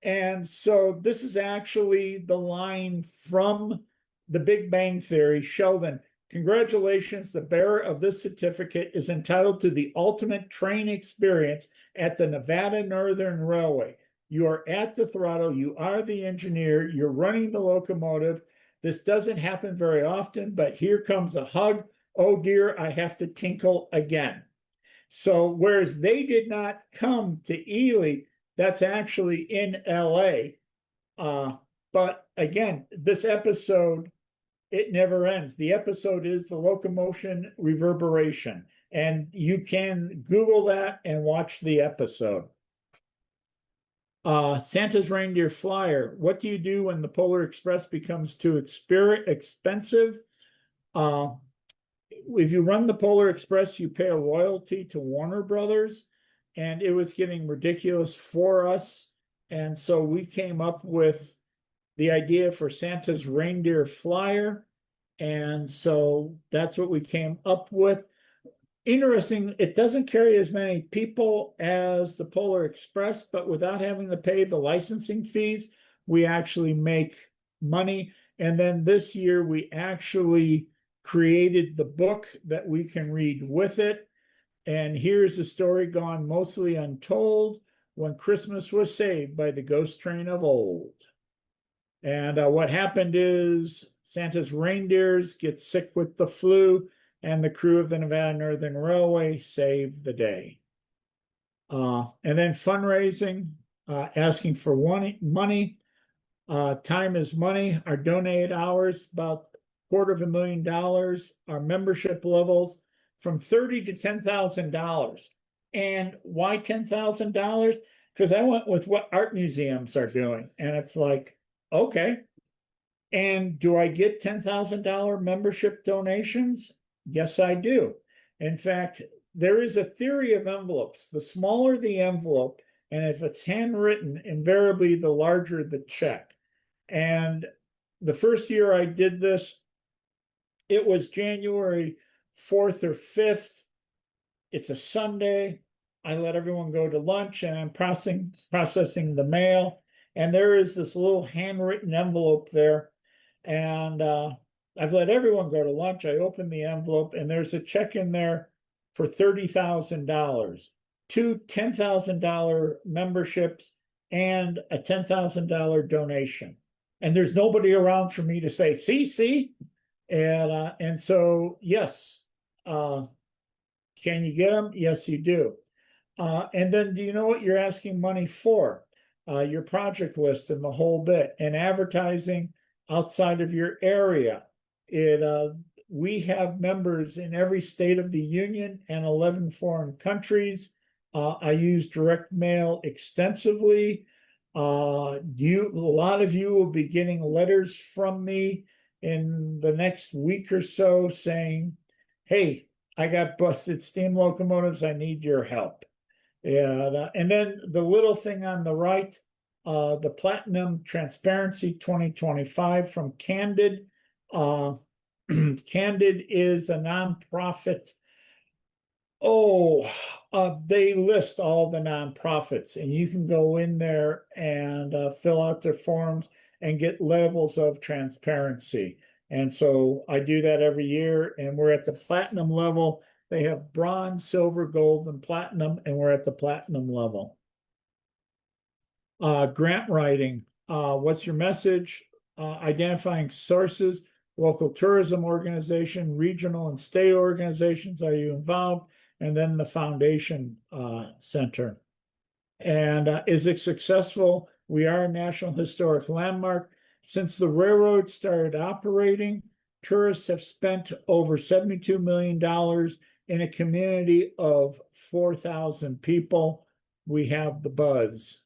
And so this is actually the line from the Big Bang Theory. Sheldon, congratulations. The bearer of this certificate is entitled to the ultimate train experience at the Nevada Northern Railway. You are at the throttle. You are the engineer. You're running the locomotive. This doesn't happen very often, but here comes a hug. Oh dear, I have to tinkle again. So whereas they did not come to Ely, that's actually in LA. But again, this episode, it never ends. The episode is the locomotion reverberation, and you can Google that and watch the episode. Santa's Reindeer Flyer. What do you do when the Polar Express becomes too expensive? if you run the Polar Express, you pay a royalty to Warner Brothers, and it was getting ridiculous for us. And so we came up with the idea for Santa's reindeer flyer. And so that's what we came up with. Interesting, it doesn't carry as many people as the Polar Express, but without having to pay the licensing fees, we actually make money. And then this year, we actually created the book that we can read with it. And here's the story gone mostly untold: when Christmas was saved by the ghost train of old. And what happened is Santa's reindeers get sick with the flu, and the crew of the Nevada Northern Railway saved the day. And then fundraising, asking for money. Time is money. Our donated hours, about $250,000. Our membership levels from $30,000 to $10,000. And why $10,000? Because I went with what art museums are doing. And it's like, okay. And do I get $10,000 membership donations? Yes, I do. In fact, there is a theory of envelopes. The smaller the envelope, and if it's handwritten, invariably the larger the check. And the first year I did this, it was January 4th or 5th. It's a Sunday. I let everyone go to lunch, and I'm processing the mail. And there is this little handwritten envelope there. And I've let everyone go to lunch. I open the envelope, and there's a check in there for $30,000, two $10,000 memberships, and a $10,000 donation. And there's nobody around for me to say, see. And so, yes, can you get them? Yes, you do. And then, do you know what you're asking money for? Your project list and the whole bit, and advertising outside of your area. We have members in every state of the union and 11 foreign countries. I use direct mail extensively. A lot of you will be getting letters from me in the next week or so saying, hey, I got busted steam locomotives. I need your help. And then the little thing on the right, the Platinum Transparency 2025 from Candid. Candid is a nonprofit. They list all the nonprofits, and you can go in there and fill out their forms and get levels of transparency. And so I do that every year, and we're at the platinum level. They have bronze, silver, gold, and platinum, and we're at the platinum level. Grant writing. What's your message? Identifying sources, local tourism organization, regional and state organizations. Are you involved? And then the foundation center. And is it successful? We are a National Historic Landmark. Since the railroad started operating, tourists have spent over $72 million in a community of 4,000 people. We have the buzz.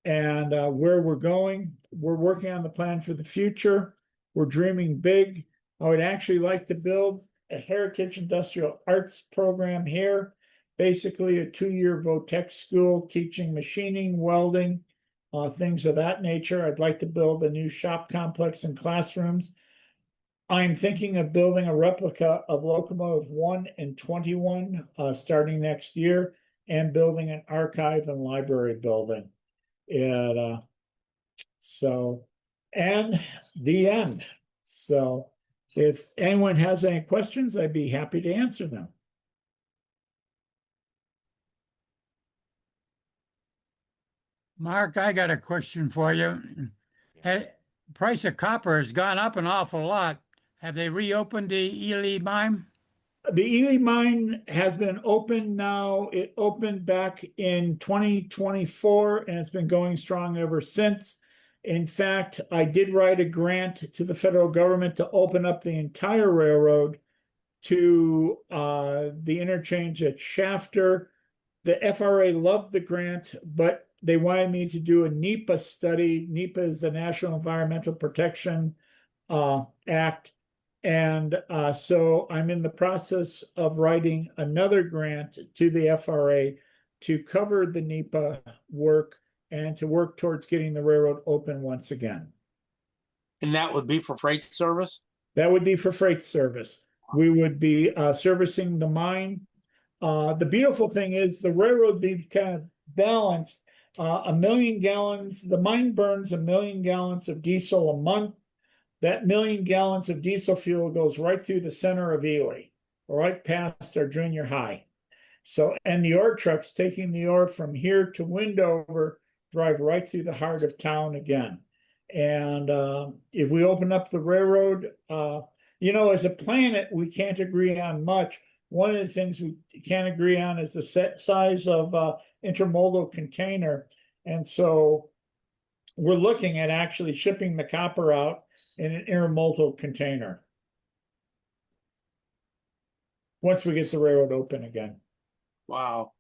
And where we're going, we're working on the plan for the future. We're dreaming big. I would actually like to build a heritage industrial arts program here, basically a 2-year VOTEC school teaching machining, welding, things of that nature. I'd like to build a new shop complex and classrooms. I'm thinking of building a replica of Locomotive 1 and 21 starting next year, and building an archive and library building. And the end. So if anyone has any questions, I'd be happy to answer them. Mark, I got a question for you. Price of copper has gone up an awful lot. Have they reopened the Ely mine? The Ely mine has been open now. It opened back in 2024, and it's been going strong ever since. In fact, I did write a grant to the federal government to open up the entire railroad to the interchange at Shafter. The FRA loved the grant, but they wanted me to do a NEPA study. NEPA is the National Environmental Protection Act. And so I'm in the process of writing another grant to the FRA to cover the NEPA work and to work towards getting the railroad open once again. And that would be for freight service? That would be for freight service. We would be servicing the mine. The beautiful thing is the railroad be kind of balanced. 1 million gallons, the mine burns 1 million gallons of diesel a month. That 1 million gallons of diesel fuel goes right through the center of Ely, right past our junior high. So, and the ore trucks taking the ore from here to Windover drive right through the heart of town again. And if we open up the railroad, as a planet, we can't agree on much. One of the things we can't agree on is the set size of intermodal container. And so we're looking at actually shipping the copper out in an intermodal container once we get the railroad open again. Wow.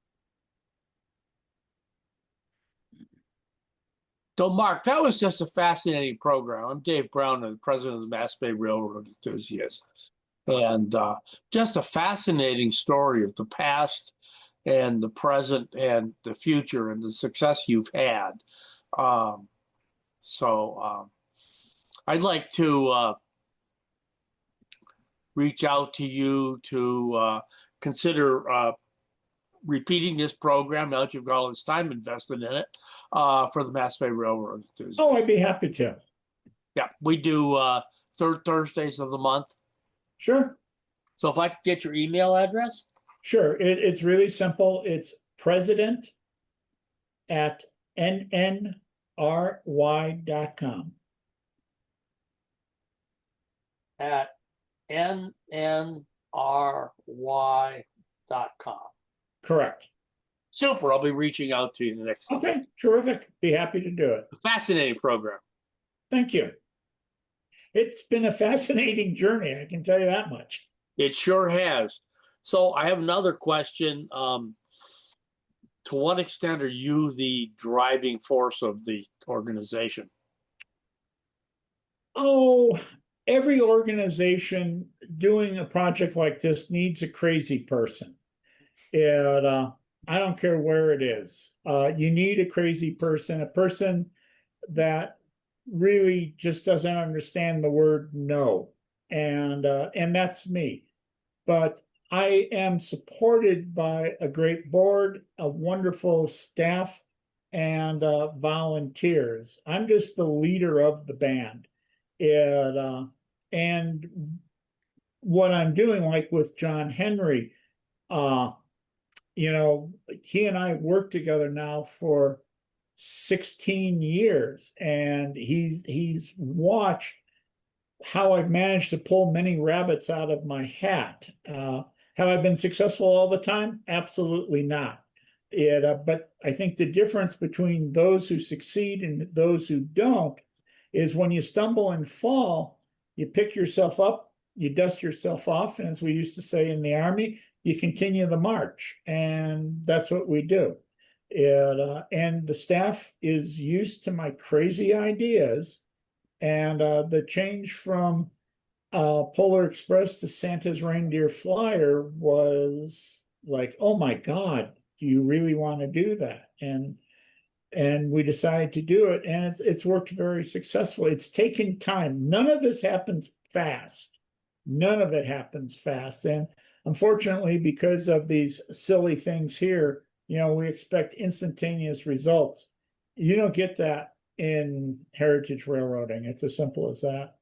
So, Mark, that was just a fascinating program. I'm Dave Brown, the president of the Bass Bay Railroad Enthusiasts. And just a fascinating story of the past and the present and the future and the success you've had. I'd like to reach out to you to consider repeating this program now that you've got all this time invested in it for the Bass Bay Railroad Enthusiasts. Oh, I'd be happy to. Yeah, we do third Thursdays of the month. Sure. So if I could get your email address? Sure. It's really simple. It's president@nnry.com. At nnry.com. Correct. Super. I'll be reaching out to you the next time. Okay, terrific. Be happy to do it. Fascinating program. Thank you. It's been a fascinating journey, I can tell you that much. It sure has. So I have another question. To what extent are you the driving force of the organization? Oh, every organization doing a project like this needs a crazy person. And I don't care where it is. You need a crazy person, a person that really just doesn't understand the word no. And that's me. But I am supported by a great board, a wonderful staff, and volunteers. I'm just the leader of the band. And what I'm doing, like with John Henry, he and I worked together now for 16 years, and he's watched how I've managed to pull many rabbits out of my hat. Have I been successful all the time? Absolutely not. But I think the difference between those who succeed and those who don't is when you stumble and fall, you pick yourself up, you dust yourself off, and as we used to say in the Army, you continue the march. And that's what we do. And the staff is used to my crazy ideas. And the change from Polar Express to Santa's Reindeer Flyer was like, oh my God, do you really want to do that? And we decided to do it, and it's worked very successfully. It's taken time. None of this happens fast. None of it happens fast. And unfortunately, because of these silly things here, we expect instantaneous results. You don't get that in heritage railroading. It's as simple as that.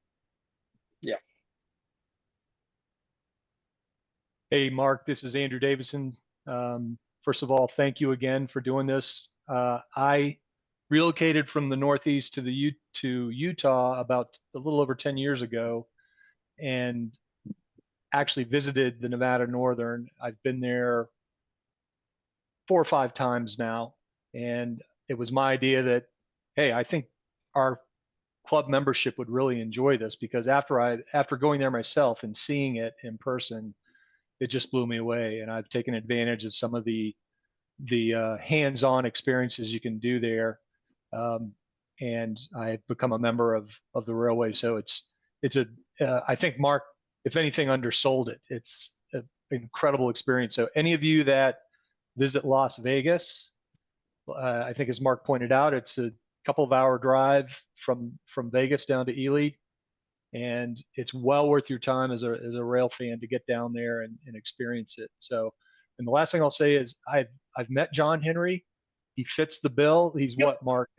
Yeah. Hey, Mark, this is Andrew Davison. First of all, thank you again for doing this. I relocated from the Northeast to Utah about a little over 10 years ago, and actually visited the Nevada Northern. I've been there 4 or 5 times now, and it was my idea that, hey, I think our club membership would really enjoy this, because after going there myself and seeing it in person, it just blew me away. And I've taken advantage of some of the hands-on experiences you can do there, and I've become a member of the railway. So I think Mark if anything, undersold it. It's an incredible experience. So any of you that visit Las Vegas, I think as Mark pointed out, it's a couple of hour drive from Vegas down to Ely, and it's well worth your time as a rail fan to get down there and experience it. So, and the last thing I'll say is I've met John Henry. He fits the bill. He's Yep. what, Mark,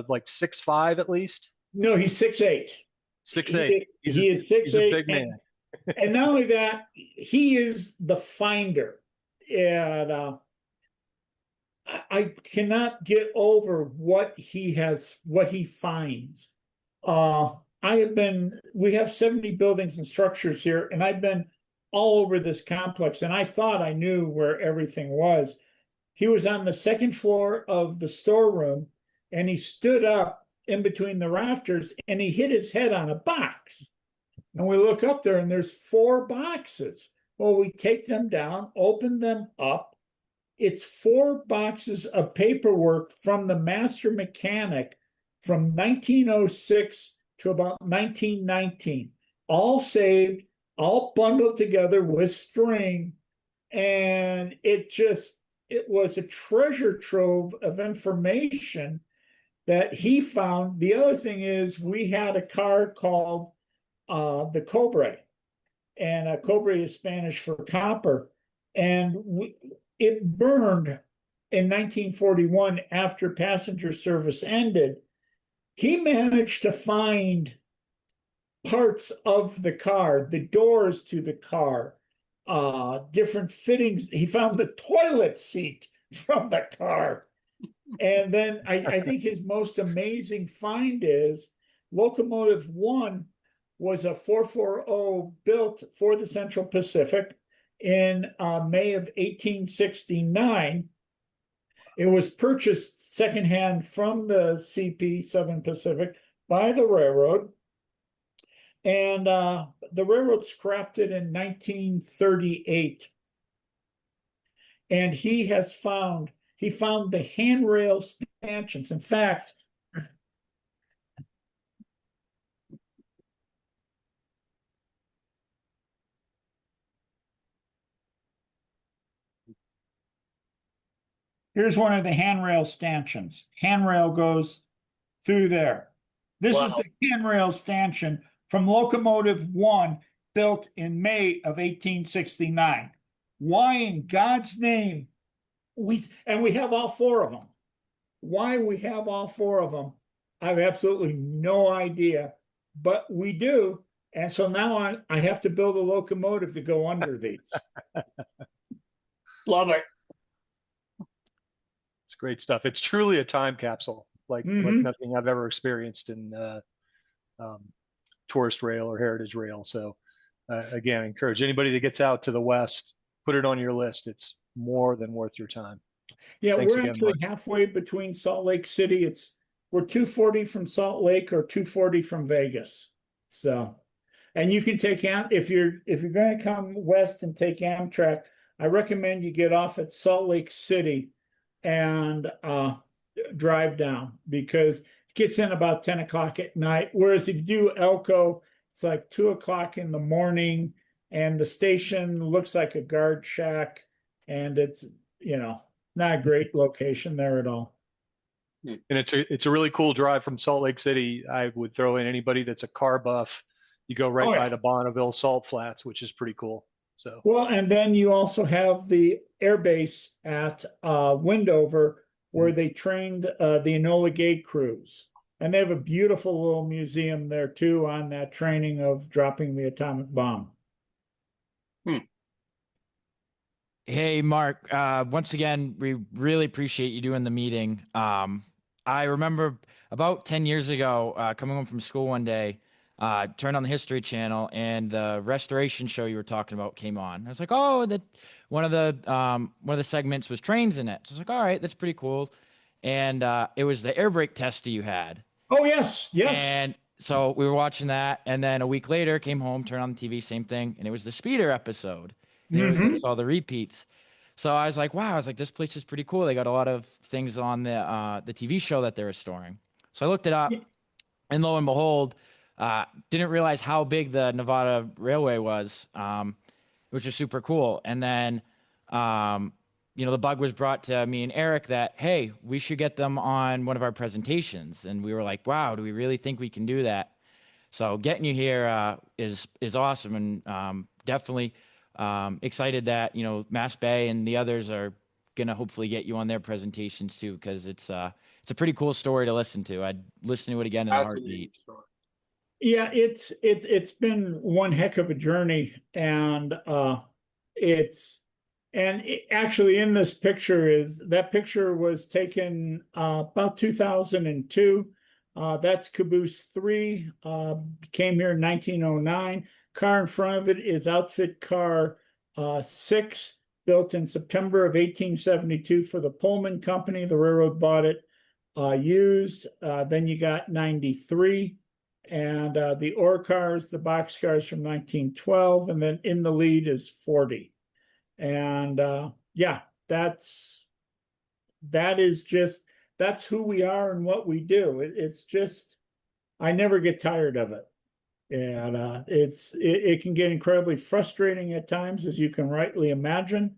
like 6'5" at least? No, he's 6'8". 6'8". He is 6'8". He's a big man. And not only that, he is the finder. And I cannot get over what he finds. We have 70 buildings and structures here, and I've been all over this complex, and I thought I knew where everything was. He was on the second floor of the storeroom, and he stood up in between the rafters, and he hit his head on a box. And we look up there, and there's 4 boxes. Well, we take them down, open them up. It's 4 boxes of paperwork from the master mechanic from 1906 to about 1919, all saved, all bundled together with string. And it was a treasure trove of information that he found. The other thing is, we had a car called the Cobre, and Cobre is Spanish for copper. And it burned in 1941 after passenger service ended. He managed to find parts of the car, the doors to the car, different fittings. He found the toilet seat from the car. And then I think his most amazing find is Locomotive 1 was a 440 built for the Central Pacific in May of 1869. It was purchased secondhand from the CP, Southern Pacific, by the railroad. And the railroad scrapped it in 1938. And he found the handrail stanchions. In fact, here's one of the handrail stanchions. Handrail goes through there. This is the handrail stanchion from Locomotive 1, built in May of 1869. Why in God's name we have all 4 of them? Why we have all 4 of them, I have absolutely no idea, but we do. And so now I have to build a locomotive to go under these. Love it. It's great stuff. It's truly a time capsule, like nothing I've ever experienced in tourist rail or heritage rail. So again, I encourage anybody that gets out to the West, put it on your list. It's more than worth your time. Yeah, Thanks we're again, actually Mark. halfway between Salt Lake City. We're 240 from Salt Lake or 240 from Vegas. So, and you can take if you're going to come west and take Amtrak, I recommend you get off at Salt Lake City and drive down, because it gets in about 10 o'clock at night. Whereas if you do Elko, it's like 2 o'clock in the morning, and the station looks like a guard shack, and it's, not a great location there at all. And it's a really cool drive from Salt Lake City. I would throw in anybody that's a car buff. You go right by the Bonneville Salt Flats, which is pretty cool. So well, and then you also have the air base at Windover, where they trained the Enola Gay crews, and they have a beautiful little museum there too on that training of dropping the atomic bomb. Hey, Mark, once again, we really appreciate you doing the meeting. I remember about 10 years ago, coming home from school one day, turned on the History Channel, and the restoration show you were talking about came on. I was like, oh, one of the segments was trains in it. So I was like, all right, that's pretty cool. And it was the air brake tester you had. Oh, yes. And so we were watching that, and then a week later, came home, turned on the TV, same thing, and it was the speeder episode. It was all the repeats. So I was like, wow, this place is pretty cool. They got a lot of things on the TV show that they're restoring. So I looked it up, and lo and behold, Didn't realize how big the Nevada Railway was, which is super cool. And then, the bug was brought to me and Eric that, hey, we should get them on one of our presentations. And we were like, wow, do we really think we can do that? So getting you here is awesome, and definitely excited that Mass Bay and the others are gonna hopefully get you on their presentations too, because it's a pretty cool story to listen to. I'd listen to it again in a Fascinating heartbeat. story. Yeah, it's been one heck of a journey, and actually in this picture was taken about 2002. That's Caboose 3, came here in 1909. Car in front of it is outfit car 6, built in September of 1872 for the Pullman Company. The railroad bought it used. Then you got 93. And the ore cars, the box cars from 1912, and then in the lead is 40. And yeah, that's who we are and what we do. It's just, I never get tired of it. And it can get incredibly frustrating at times, as you can rightly imagine.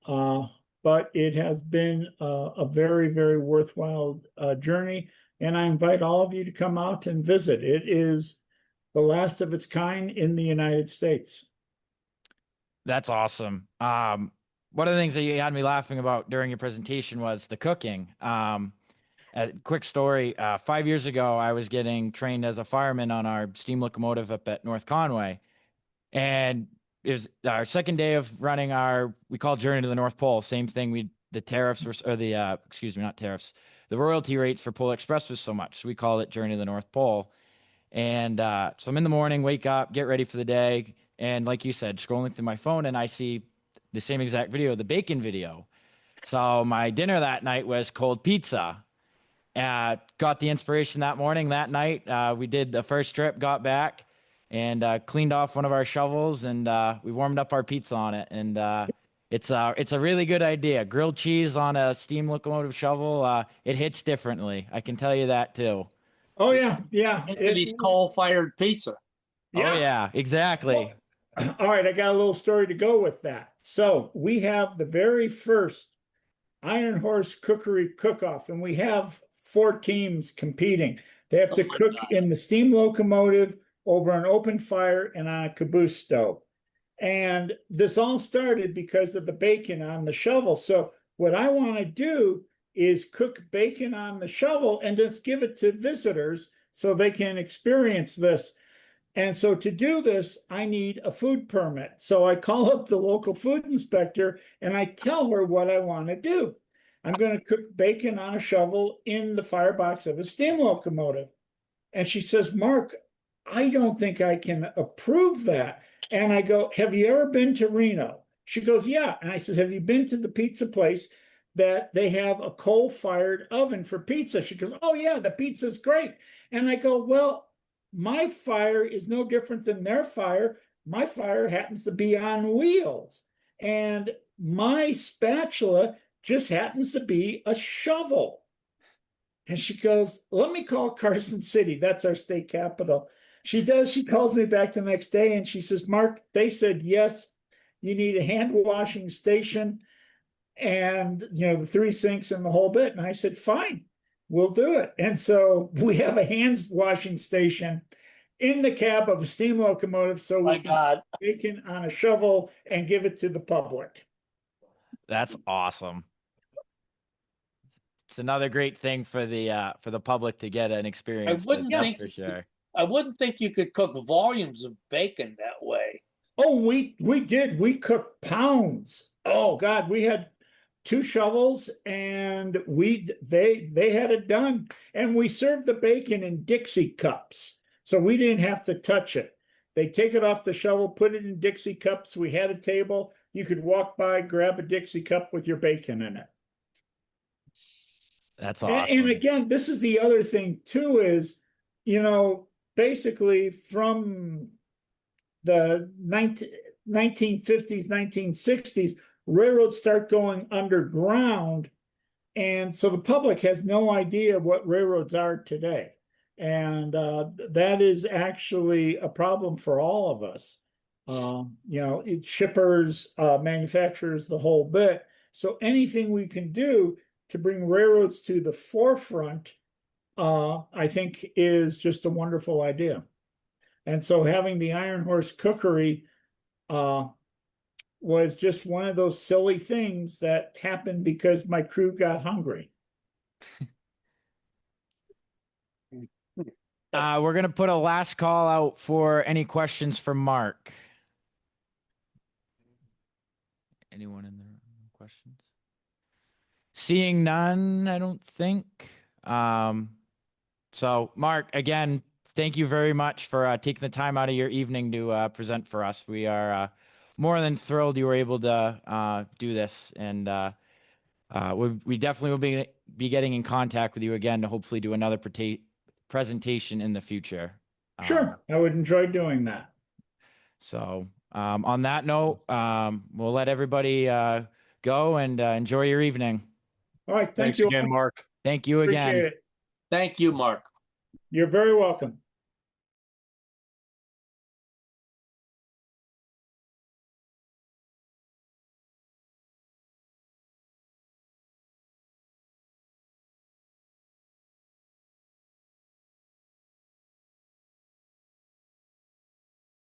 But it has been a very, very worthwhile journey. And I invite all of you to come out and visit. It is the last of its kind in the United States. That's awesome. One of the things that you had me laughing about during your presentation was the cooking. A quick story. 5 years ago, I was getting trained as a fireman on our steam locomotive up at North Conway. And it was our second day of running we call Journey to the North Pole. Same thing. The tariffs were, or the, excuse me, not tariffs. The royalty rates for Polar Express was so much. So we call it Journey to the North Pole. And so I'm in the morning, wake up, get ready for the day. And like you said, scrolling through my phone, and I see the same exact video, the bacon video. So my dinner that night was cold pizza. Got the inspiration that morning. That night, we did the first trip, got back, and cleaned off one of our shovels, and we warmed up our pizza on it. And it's a really good idea. Grilled cheese on a steam locomotive shovel, it hits differently. I can tell you that too. Oh yeah, yeah. Anthony's coal-fired pizza. Oh yeah, exactly. All right, I got a little story to go with that. So we have the very first Iron Horse Cookery Cook-Off, and we have 4 teams competing. They have to cook in the steam locomotive over an open fire and on a caboose stove. And this all started because of the bacon on the shovel. So what I want to do is cook bacon on the shovel and just give it to visitors so they can experience this. And so to do this, I need a food permit. So I call up the local food inspector and I tell her what I want to do. I'm going to cook bacon on a shovel in the firebox of a steam locomotive. And she says, Mark, I don't think I can approve that. And I go, have you ever been to Reno? She goes, yeah. And I said, have you been to the pizza place that they have a coal-fired oven for pizza? She goes, oh yeah, the pizza's great. And I go, well, my fire is no different than their fire. My fire happens to be on wheels. And my spatula just happens to be a shovel. And she goes, let me call Carson City. That's our state capital. She does. She calls me back the next day and she says, Mark, they said, yes, you need a hand washing station and, the 3 sinks and the whole bit. And I said, fine, we'll do it. And so we have a hand washing station in the cab of a steam locomotive. So we can bacon on a shovel and give it to the public. That's awesome. It's another great thing for the public to get an experience. That's for sure. I wouldn't think you could cook volumes of bacon that way. Oh, we did. We cooked pounds. Oh God, we had 2 shovels and they had it done. And we served the bacon in Dixie cups. So we didn't have to touch it. They take it off the shovel, put it in Dixie cups. We had a table. You could walk by, grab a Dixie cup with your bacon in it. That's awesome. And again, this is the other thing too is, basically from the 1950s, 1960s, railroads start going underground. And so the public has no idea what railroads are today. And that is actually a problem for all of us. Shippers, manufacturers, the whole bit. So anything we can do to bring railroads to the forefront, I think is just a wonderful idea. And so having the Iron Horse Cookery was just one of those silly things that happened because my crew got hungry. We're going to put a last call out for any questions for Mark. Anyone in there? Questions? Seeing none, I don't think. So Mark, again, thank you very much for taking the time out of your evening to present for us. We are more than thrilled you were able to do this, and we definitely will be getting in contact with you again to hopefully do another presentation in the future. Sure, I would enjoy doing that. So on that note, we'll let everybody go and enjoy your evening. All right, Thanks thank you again, all. Mark. Thank you again. Appreciate it. Thank you, Mark. You're very welcome.